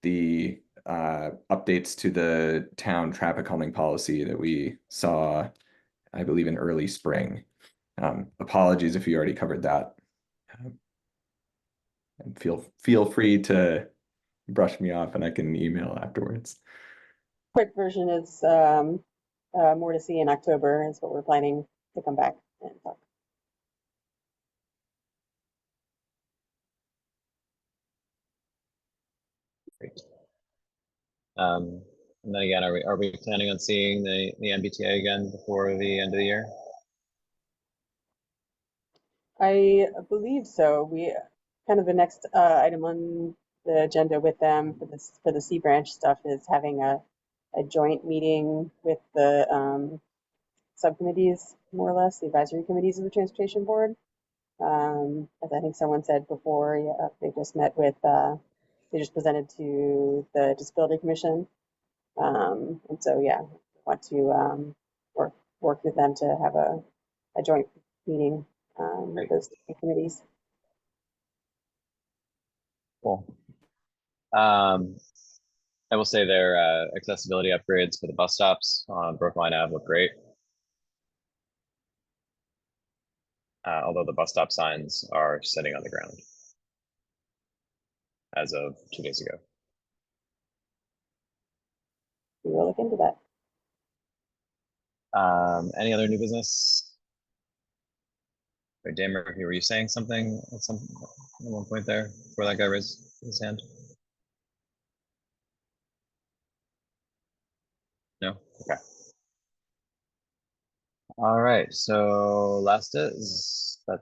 the updates to the town traffic calming policy that we saw, I believe, in early spring. Apologies if you already covered that. And feel free to brush me off and I can email afterwards. Quick version is more to see in October is what we're planning to come back and talk. Great. And then again, are we planning on seeing the MBTA again before the end of the year? I believe so. We kind of the next item on the agenda with them for the C branch stuff is having a joint meeting with the subcommittees, more or less, the advisory committees of the transportation board. As I think someone said before, yeah, they just met with they just presented to the disability commission, and so yeah, want to work with them to have a joint meeting with those committees. Cool. I will say their accessibility upgrades for the bus stops on Brookline Ave look great. Although the bus stop signs are sitting on the ground as of 2 days ago. We will look into that. Any other new business? Dan Murphy, were you saying something at one point there before that guy raised his hand? No? Okay. All right, so that's it for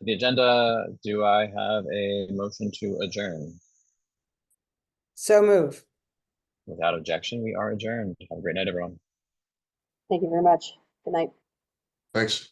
the agenda. Do I have a motion to adjourn? So move. Without objection, we are adjourned. Have a great night, everyone. Thank you very much. Good night. Thanks.